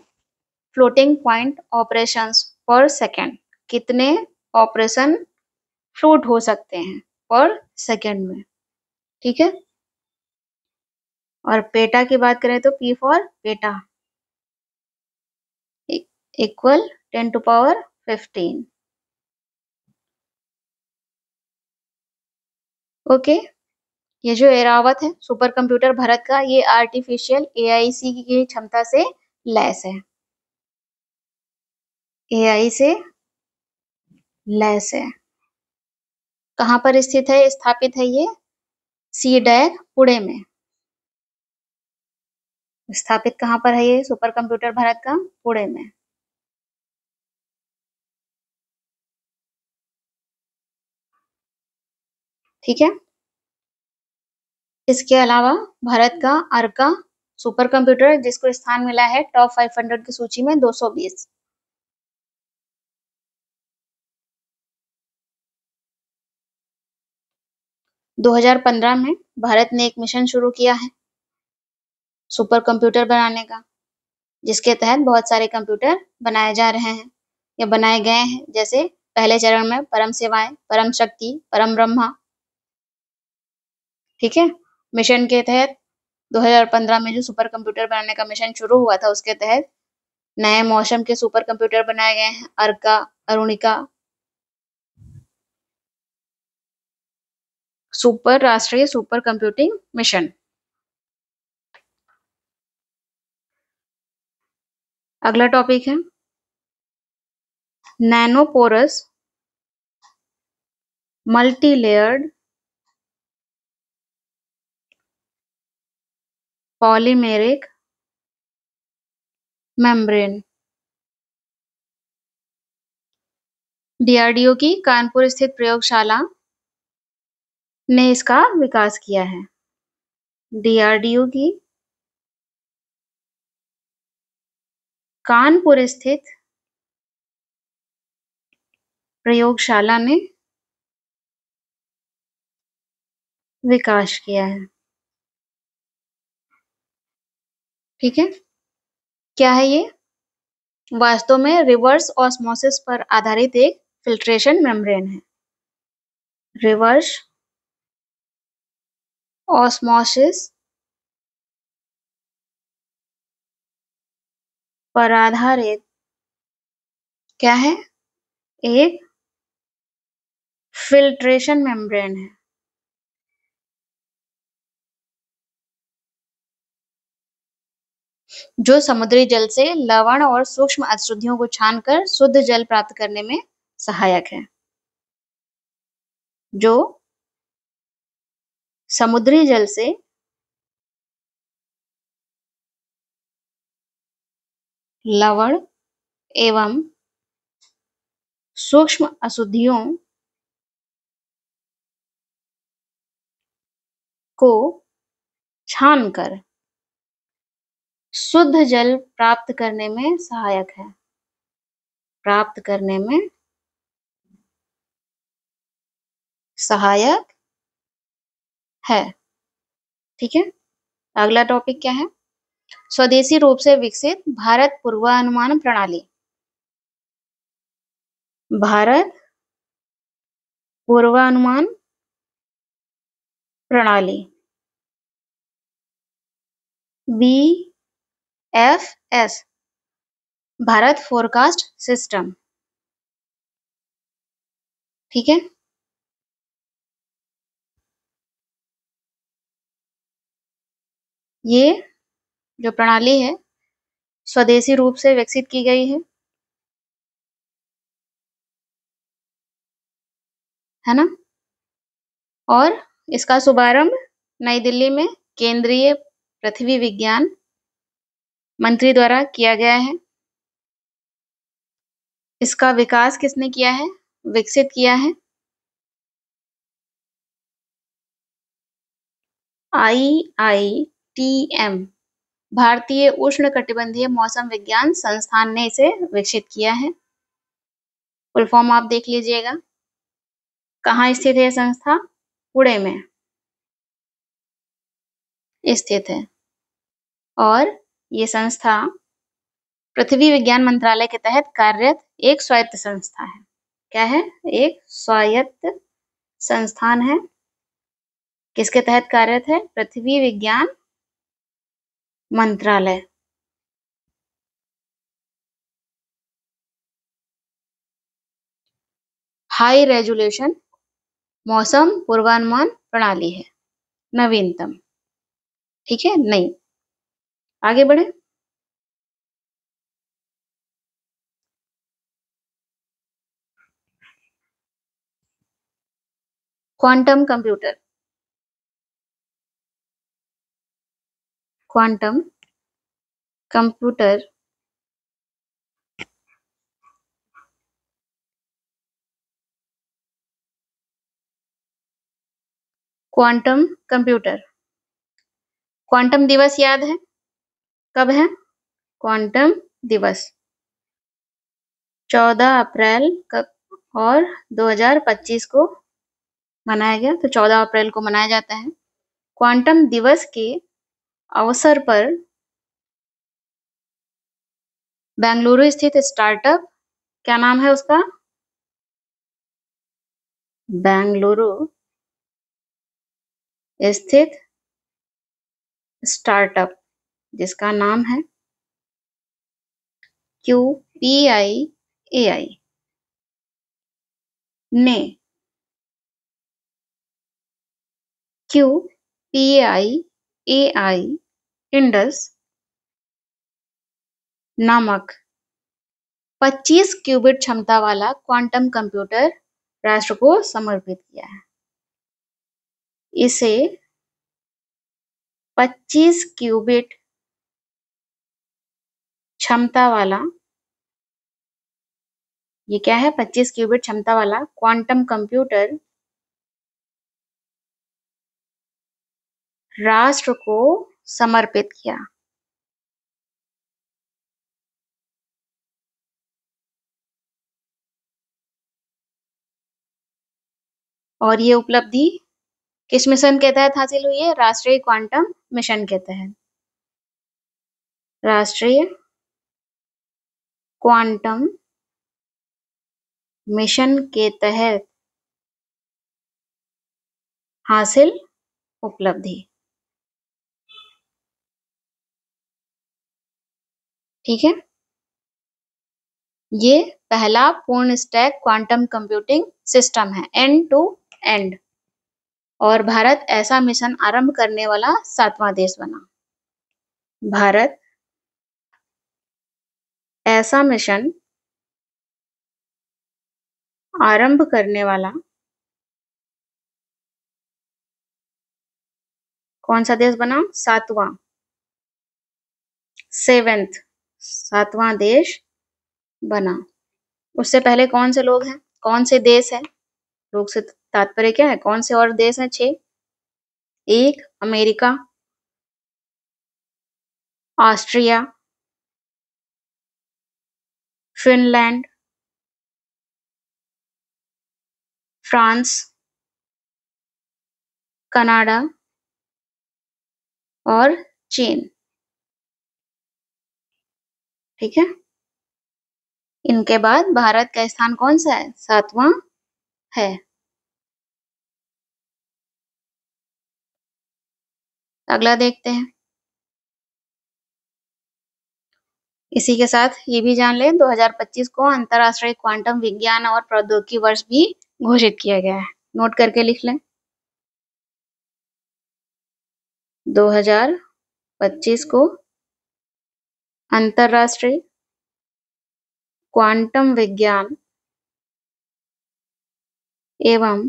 फ्लोटिंग पॉइंट ऑपरेशंस पर सेकेंड। कितने ऑपरेशन फ्लोट हो सकते हैं पर सेकेंड में? ठीक है। और पेटा की बात करें तो P for PETA equal 10⁻15। Okay. ये जो एरावत है सुपर कंप्यूटर भारत का, ये आर्टिफिशियल AIC की क्षमता से लैस है। AI से लैस है। कहाँ पर स्थित है, स्थापित है ये? CDAC पुणे में। स्थापित कहाँ पर है ये सुपर कंप्यूटर भारत का? पुणे में। ठीक है। इसके अलावा भारत का अर्का सुपर कंप्यूटर जिसको स्थान मिला है टॉप 500 की सूची में 220। दो 2015 में भारत ने एक मिशन शुरू किया है सुपर कंप्यूटर बनाने का, जिसके तहत बहुत सारे कंप्यूटर बनाए जा रहे हैं या बनाए गए हैं। जैसे पहले चरण में परम सेवाएं, परम शक्ति, परम ब्रह्मा। ठीक है। मिशन के तहत 2015 में जो सुपर कंप्यूटर बनाने का मिशन शुरू हुआ था, उसके तहत नए मौसम के सुपर कंप्यूटर बनाए गए हैं, अर्का, अरुणिका। सुपर राष्ट्रीय सुपर कंप्यूटिंग मिशन। अगला टॉपिक है नैनोपोरस मल्टीलेयर्ड पॉलीमेरिक मेम्ब्रेन। डीआरडीओ की कानपुर स्थित प्रयोगशाला ने इसका विकास किया है। डीआरडीओ की कानपुर स्थित प्रयोगशाला ने विकास किया है। ठीक है। क्या है ये? वास्तव में रिवर्स ऑस्मोसिस पर आधारित एक फिल्ट्रेशन मेम्ब्रेन है। रिवर्स ऑस्मोसिस पर आधारित क्या है? एक फिल्ट्रेशन मेम्ब्रेन है। जो समुद्री जल से लवण और सूक्ष्म अशुद्धियों को छानकर शुद्ध जल प्राप्त करने में सहायक है। जो समुद्री जल से लवण एवं सूक्ष्म अशुद्धियों को छानकर शुद्ध जल प्राप्त करने में सहायक है। प्राप्त करने में सहायक है। ठीक है। अगला टॉपिक क्या है? स्वदेशी रूप से विकसित भारत पूर्वानुमान प्रणाली। भारत पूर्वानुमान प्रणाली VFS भारत फोरकास्ट सिस्टम। ठीक है। ये जो प्रणाली है स्वदेशी रूप से विकसित की गई है ना? और इसका शुभारंभ नई दिल्ली में केंद्रीय पृथ्वी विज्ञान मंत्री द्वारा किया गया है। इसका विकास किसने किया है? विकसित किया है IITM भारतीय उष्णकटिबंधीय मौसम विज्ञान संस्थान ने इसे विकसित किया है। फुल फॉर्म आप देख लीजिएगा। कहाँ स्थित है संस्था? पुणे में स्थित है। और ये संस्था पृथ्वी विज्ञान मंत्रालय के तहत कार्यरत एक स्वायत्त संस्था है। क्या है? एक स्वायत्त संस्थान है। किसके तहत कार्यरत है? पृथ्वी विज्ञान मंत्रालय। हाई रेजोल्यूशन मौसम पूर्वानुमान प्रणाली है, नवीनतम। ठीक है। नहीं, आगे बढ़े। Quantum computer. Quantum computer quantum computer. Quantum दिवस याद है कब है? क्वांटम दिवस 14 अप्रैल और 2025 को मनाया गया, तो 14 अप्रैल को मनाया जाता है। क्वांटम दिवस के अवसर पर बेंगलुरु स्थित स्टार्टअप, क्या नाम है उसका? बेंगलुरु स्थित स्टार्टअप जिसका नाम है QPIAI ने QPIAI इंडस नामक 25 क्यूबिट क्षमता वाला क्वांटम कंप्यूटर राष्ट्र को समर्पित किया है। इसे 25 क्यूबिट क्षमता वाला, ये क्या है? 25 क्यूबिट क्षमता वाला क्वांटम कंप्यूटर राष्ट्र को समर्पित किया। और ये उपलब्धि किस मिशन के तहत हासिल हुई है? राष्ट्रीय क्वांटम मिशन के तहत। राष्ट्रीय क्वांटम मिशन के तहत हासिल उपलब्धि। ठीक है, ये पहला पूर्ण स्टैक क्वांटम कंप्यूटिंग सिस्टम है, एंड टू एंड, और भारत ऐसा मिशन आरंभ करने वाला 7वां देश बना। भारत ऐसा मिशन आरंभ करने वाला कौन सा देश बना? 7वां देश बना। उससे पहले कौन से लोग हैं, कौन से देश हैं? लोग से तात्पर्य क्या है? कौन से और देश हैं? 6। 1 America, Austria, Finland, France, Canada और चीन। ठीक है, इनके बाद भारत का स्थान कौन सा है? 7वां है। अगला देखते हैं। इसी के साथ ये भी जान लें, 2025 को अंतरराष्ट्रीय क्वांटम विज्ञान और प्रौद्योगिकी वर्ष भी घोषित किया गया है। नोट करके लिख लें। 2025 को अंतरराष्ट्रीय क्वांटम विज्ञान एवं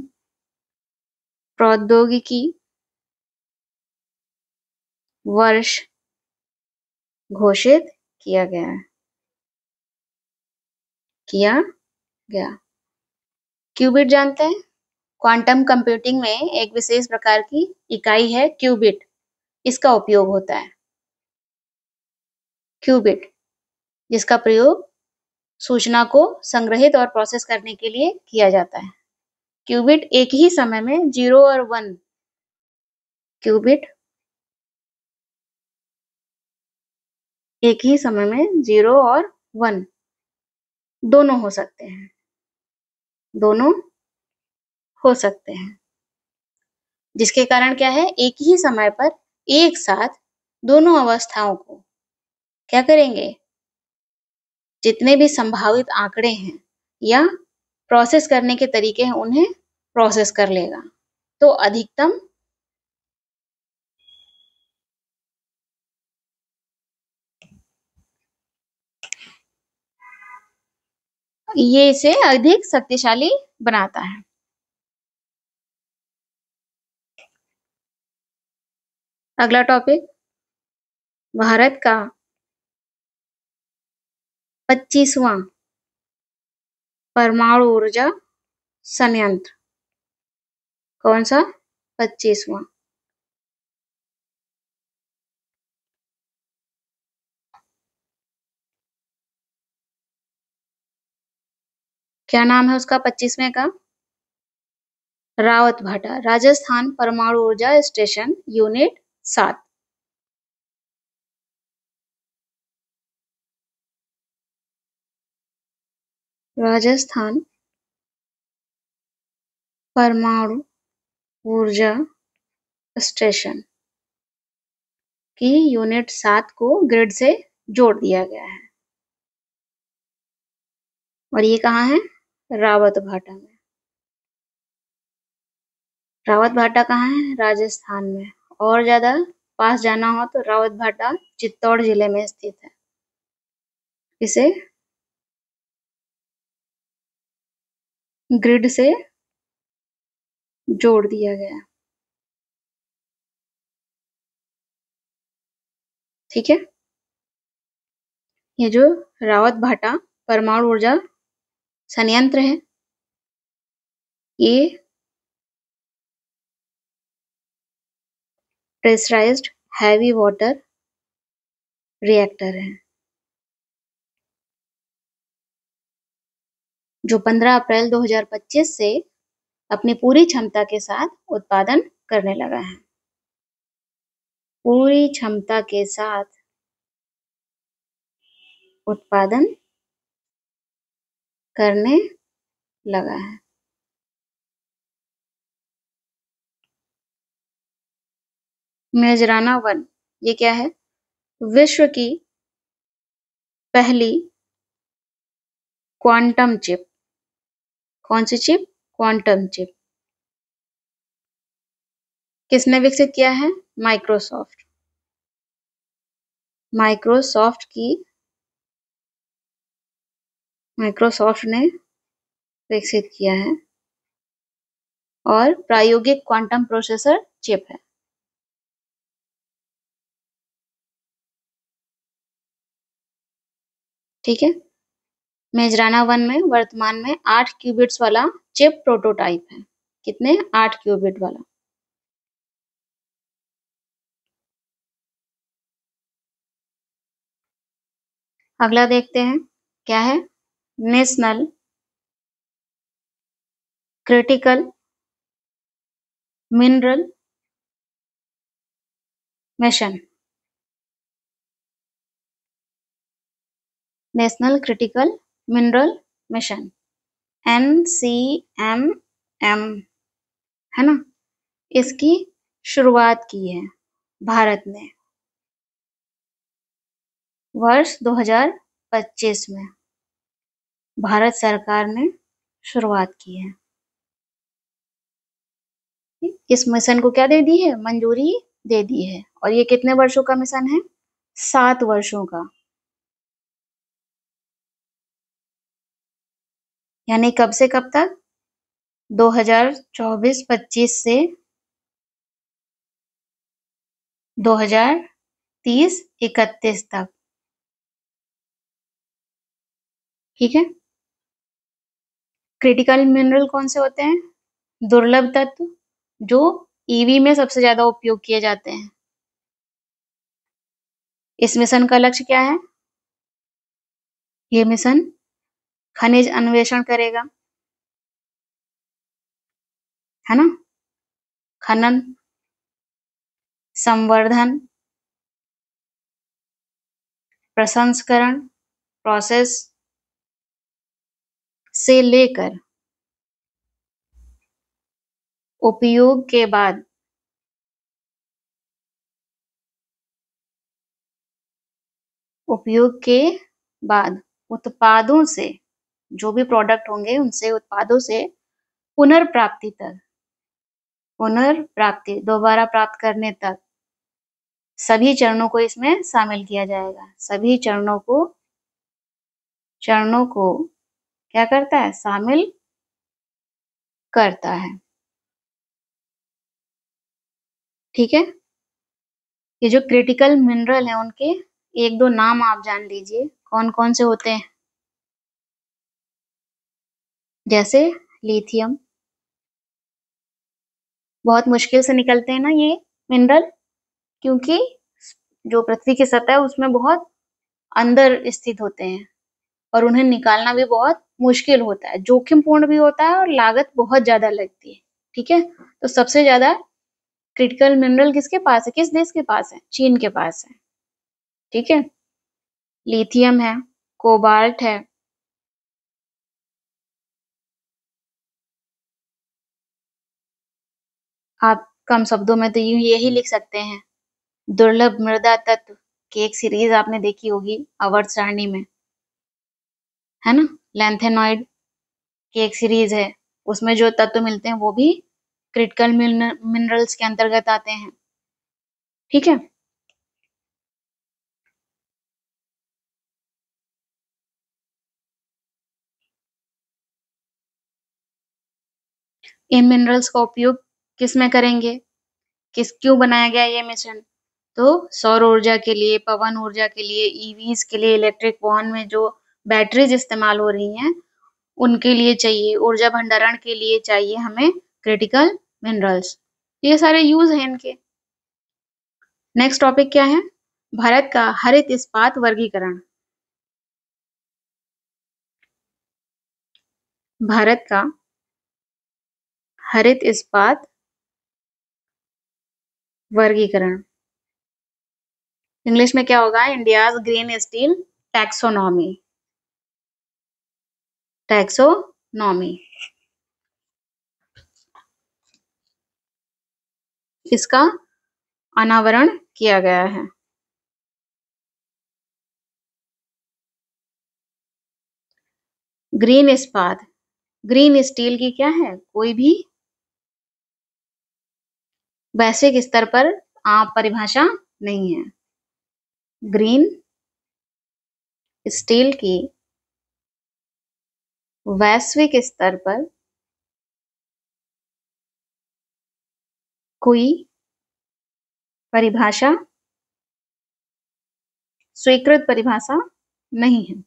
प्रौद्योगिकी वर्ष घोषित किया गया। क्यूबिट जानते हैं? क्वांटम कंप्यूटिंग में एक विशेष प्रकार की इकाई है क्यूबिट, इसका उपयोग होता है। क्यूबिट जिसका प्रयोग सूचना को संग्रहित और प्रोसेस करने के लिए किया जाता है। क्यूबिट एक ही समय में 0 और 1, क्यूबिट एक ही समय में 0 और 1 दोनों हो सकते हैं, दोनों हो सकते हैं, जिसके कारण क्या है? एक ही समय पर एक साथ दोनों अवस्थाओं को क्या करेंगे? जितने भी संभावित आंकड़े हैं या प्रोसेस करने के तरीके हैं उन्हें प्रोसेस कर लेगा। तो अधिकतम ये इसे अधिक शक्तिशाली बनाता है। अगला टॉपिक, भारत का 25वां परमाणु ऊर्जा संयंत्र, कौन सा? 25वां। क्या नाम है उसका 25वें का? रावतभाटा, राजस्थान परमाणु ऊर्जा स्टेशन, यूनिट 7। राजस्थान परमाणु ऊर्जा स्टेशन की यूनिट 7 को ग्रिड से जोड़ दिया गया है। और ये कहाँ है? रावतभाटा में। रावतभाटा कहाँ है? राजस्थान में। और ज्यादा पास जाना हो तो रावतभाटा चित्तौड़ जिले में स्थित है। इसे ग्रिड से जोड़ दिया गया, ठीक है। ये जो रावतभाटा परमाणु ऊर्जा संयंत्र है, ये प्रेशराइज्ड हैवी वाटर रिएक्टर है, जो 15 अप्रैल 2025 से अपनी पूरी क्षमता के साथ उत्पादन करने लगा है। पूरी क्षमता के साथ उत्पादन करने लगा है। मेजराना 1, ये क्या है? विश्व की पहली क्वांटम चिप। कौन सी चिप? Quantum chip. किसने विकसित किया है? माइक्रोसॉफ्ट। माइक्रोसॉफ्ट ने विकसित किया है और प्रायोगिक क्वांटम प्रोसेसर चिप है। ठीक है। मेजराना 1 में वर्तमान में 8 क्यूबिट्स वाला चिप प्रोटोटाइप है। कितने? 8 क्यूबिट वाला। अगला देखते हैं क्या है? National critical mineral mission. National critical mineral mission, NCMM, है ना। इसकी शुरुआत की है भारत ने वर्ष 2025 में। भारत सरकार ने शुरुआत की है। इस मिशन को क्या दे दी है? मंजूरी दे दी है। और ये कितने वर्षों का मिशन है? 7 वर्षों का। यानी कब से कब तक? 2024-25 से 2030-31 तक। ठीक है। क्रिटिकल मिनरल कौन से होते हैं? दुर्लभ तत्व जो ईवी में सबसे ज्यादा उपयोग किए जाते हैं। इस मिशन का लक्ष्य क्या है? ये मिशन खनिज अन्वेषण करेगा, है ना। खनन, संवर्धन, प्रसंस्करण, प्रोसेस से लेकर उपयोग के बाद उत्पादों से, जो भी प्रोडक्ट होंगे उनसे, उत्पादों से पुनर्प्राप्ति तक, दोबारा प्राप्त करने तक सभी चरणों को इसमें शामिल किया जाएगा। सभी चरणों को क्या करता है? शामिल करता है। ठीक है। ये जो क्रिटिकल मिनरल है उनके 1-2 नाम आप जान लीजिए, कौन कौन से होते हैं। जैसे लिथियम। बहुत मुश्किल से निकलते हैं ना ये मिनरल, क्योंकि जो पृथ्वी की सतह है उसमें बहुत अंदर स्थित होते हैं और उन्हें निकालना भी बहुत मुश्किल होता है, जोखिमपूर्ण भी होता है और लागत बहुत ज्यादा लगती है। ठीक है, तो सबसे ज्यादा क्रिटिकल मिनरल किसके पास है, किस देश के पास है? चीन के पास है। ठीक है, लिथियम है, कोबाल्ट है, आप कम शब्दों में तो यूं यही लिख सकते हैं, दुर्लभ मृदा तत्व की एक सीरीज आपने देखी होगी आवर्त सारणी में, है ना? लैंथेनॉइड की एक सीरीज है, उसमें जो तत्व मिलते हैं वो भी क्रिटिकल मिनरल्स के अंतर्गत आते हैं। ठीक है, इन मिनरल्स का उपयोग किस में करेंगे, क्यों बनाया गया ये मिश्रण? तो सौर ऊर्जा के लिए, पवन ऊर्जा के लिए, ईवीज के लिए, इलेक्ट्रिक वाहन में जो बैटरीज इस्तेमाल हो रही हैं उनके लिए चाहिए, ऊर्जा भंडारण के लिए चाहिए हमें क्रिटिकल मिनरल्स। ये सारे यूज हैं इनके। नेक्स्ट टॉपिक क्या है? भारत का हरित इस्पात वर्गीकरण। भारत का हरित इस्पात वर्गीकरण इंग्लिश में क्या होगा? India's green steel taxonomy. Taxonomy, इसका अनावरण किया गया है। ग्रीन इस्पात, ग्रीन स्टील की क्या है? कोई भी वैश्विक स्तर पर परिभाषा नहीं है। ग्रीन स्टील की वैश्विक स्तर पर कोई परिभाषा, स्वीकृत परिभाषा नहीं है।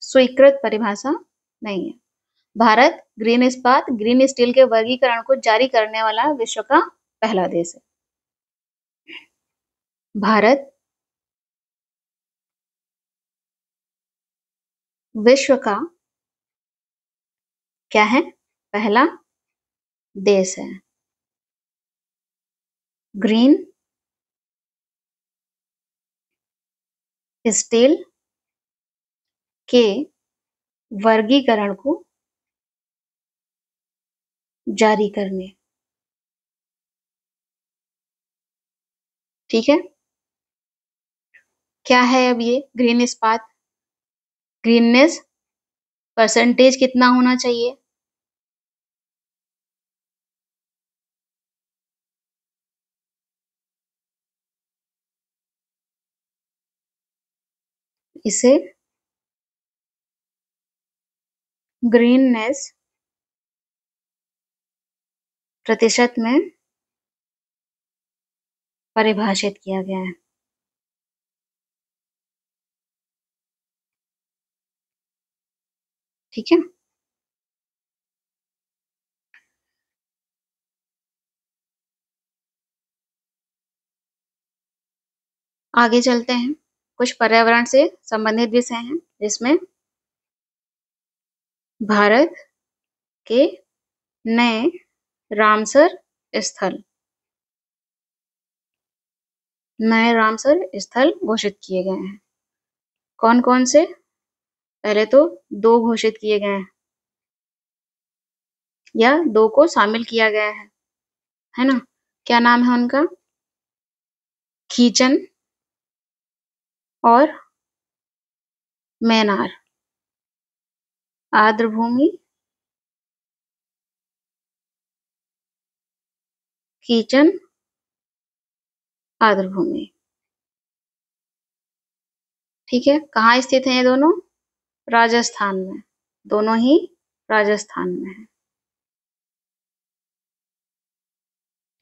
स्वीकृत परिभाषा नहीं है। भारत ग्रीन इस्पात, ग्रीन स्टील के वर्गीकरण को जारी करने वाला विश्व का पहला देश है। भारत विश्व का क्या है? पहला देश है। ग्रीन स्टील के वर्गीकरण को जारी करने। ठीक है, क्या है अब ये ग्रीन इस्पात? ग्रीननेस परसेंटेज कितना होना चाहिए? इसे ग्रीननेस प्रतिशत में परिभाषित किया गया है। ठीक है, आगे चलते हैं। कुछ पर्यावरण से संबंधित विषय हैं जिसमें भारत के नए रामसर स्थल, नए रामसर स्थल घोषित किए गए हैं। कौन कौन से? पहले तो 2 घोषित किए गए हैं, या 2 को शामिल किया गया है ना? क्या नाम है उनका? खीचन और मैनार। आर्द्रभूमि, खीचन, आर्द्रभूमि। ठीक है, कहाँ स्थित है ये दोनों? राजस्थान में, दोनों ही राजस्थान में है।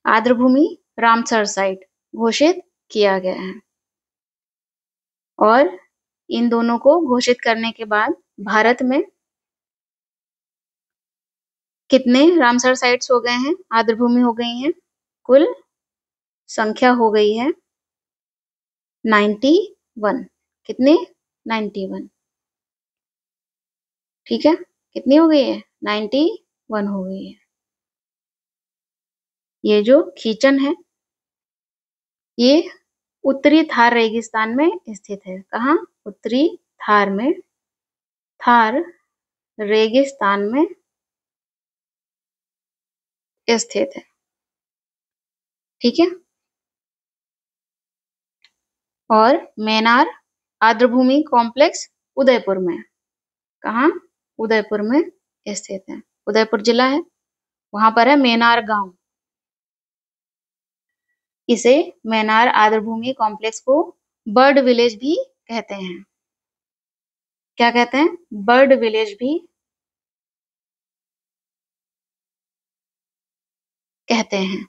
आर्द्रभूमि रामसर साइट घोषित किया गया है, और इन दोनों को घोषित करने के बाद भारत में कितने रामसर साइट्स हो गए हैं, आर्द्रभूमि हो गई हैं? कुल संख्या हो गई है 91। कितने? 91। ठीक है, कितनी हो गई है? 91 हो गई है। ये जो खीचन है ये उत्तरी थार रेगिस्तान में स्थित है। कहाँ? उत्तरी थार में, थार रेगिस्तान में स्थित है। ठीक है, और मेनार आर्द्रभूमि कॉम्प्लेक्स उदयपुर में। कहाँ? उदयपुर में स्थित है। उदयपुर जिला है, वहां पर है मेनार गांव। इसे मेनार आर्द्रभूमि कॉम्प्लेक्स को बर्ड विलेज भी कहते हैं। क्या कहते हैं? बर्ड विलेज भी कहते हैं,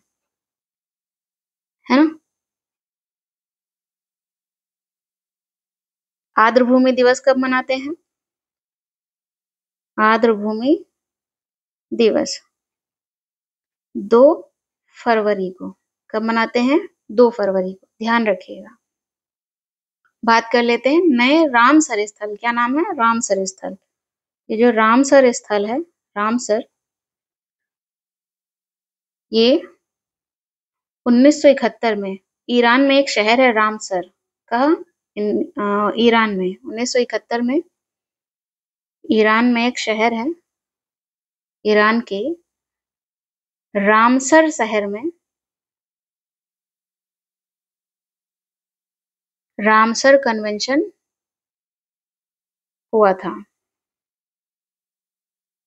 है ना। आर्द्रभूमि दिवस कब मनाते हैं? आर्द्रभूमि दिवस 2 फरवरी को। कब मनाते हैं? 2 फरवरी को, ध्यान रखिएगा। बात कर लेते हैं नए रामसर स्थल। क्या नाम है? रामसर स्थल। ये जो रामसर स्थल है, रामसर, ये 1971 में ईरान में एक शहर है रामसर। कहाँ? ईरान में 1971 में ईरान में एक शहर है, ईरान के रामसर शहर में रामसर कन्वेंशन हुआ था,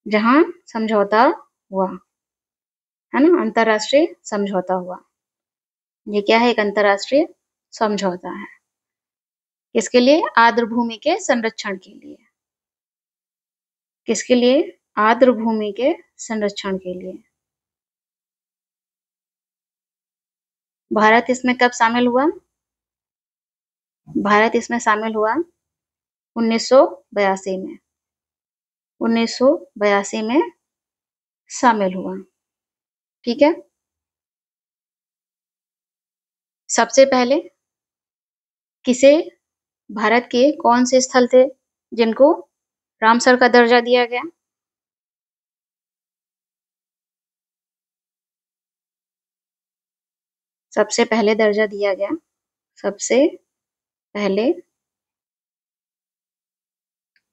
जहां समझौता हुआ, है ना, अंतरराष्ट्रीय समझौता हुआ। ये क्या है? एक अंतरराष्ट्रीय समझौता है। किसके लिए? आर्द्रभूमि के संरक्षण के लिए। किसके लिए? आर्द्रभूमि के संरक्षण के लिए। भारत इसमें कब शामिल हुआ? भारत इसमें शामिल हुआ 1982 में। 1982 में शामिल हुआ। ठीक है, सबसे पहले किसे, भारत के कौन से स्थल थे जिनको रामसर का दर्जा दिया गया? सबसे पहले दर्जा दिया गया, सबसे पहले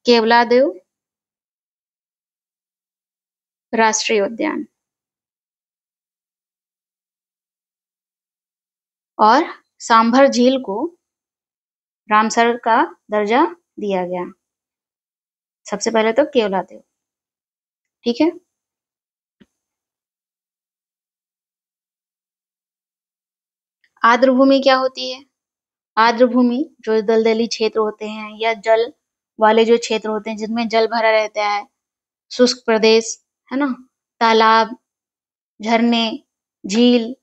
केवलादेव राष्ट्रीय उद्यान और सांभर झील को रामसर का दर्जा दिया गया। सबसे पहले तो केवलादेव। ठीक है, आर्द्रभूमि क्या होती है? आर्द्रभूमि जो दलदली क्षेत्र होते हैं या जल वाले जो क्षेत्र होते हैं जिसमें जल भरा रहता है, शुष्क प्रदेश, है ना, तालाब, झरने, झील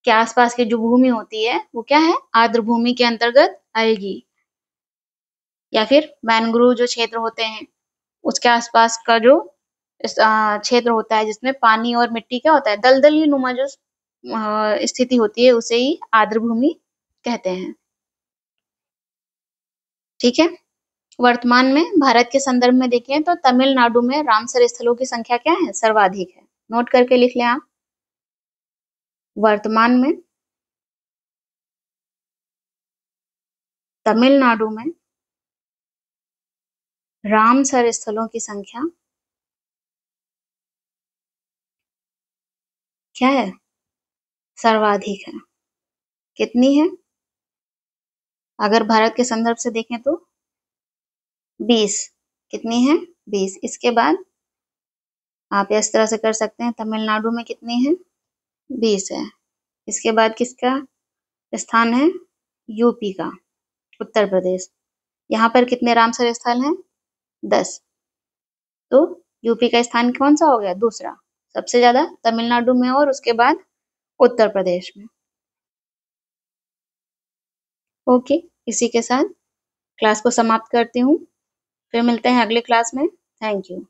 के आसपास की जो भूमि होती है वो क्या है? आर्द्रभूमि के अंतर्गत आएगी। या फिर मैंग्रोव जो क्षेत्र होते हैं उसके आसपास का जो क्षेत्र होता है जिसमें पानी और मिट्टी क्या होता है? दलदली नुमा जो स्थिति होती है उसे ही आर्द्रभूमि कहते हैं। ठीक है, वर्तमान में भारत के संदर्भ में देखें तो तमिलनाडु में रामसर स्थलों की संख्या क्या है? सर्वाधिक है। नोट करके लिख लें आप। वर्तमान में तमिलनाडु में रामसर स्थलों की संख्या क्या है? सर्वाधिक है। कितनी है? अगर भारत के संदर्भ से देखें तो 20। कितनी है? 20। इसके बाद आप इस तरह से कर सकते हैं, तमिलनाडु में कितनी है? 20 है। इसके बाद किसका स्थान है? यूपी का, उत्तर प्रदेश। यहाँ पर कितने रामसर स्थल हैं? 10। तो यूपी का स्थान कौन सा हो गया? दूसरा। सबसे ज्यादा तमिलनाडु में और उसके बाद उत्तर प्रदेश में। ओके, इसी के साथ क्लास को समाप्त करती हूँ। फिर मिलते हैं अगली क्लास में। Thank you.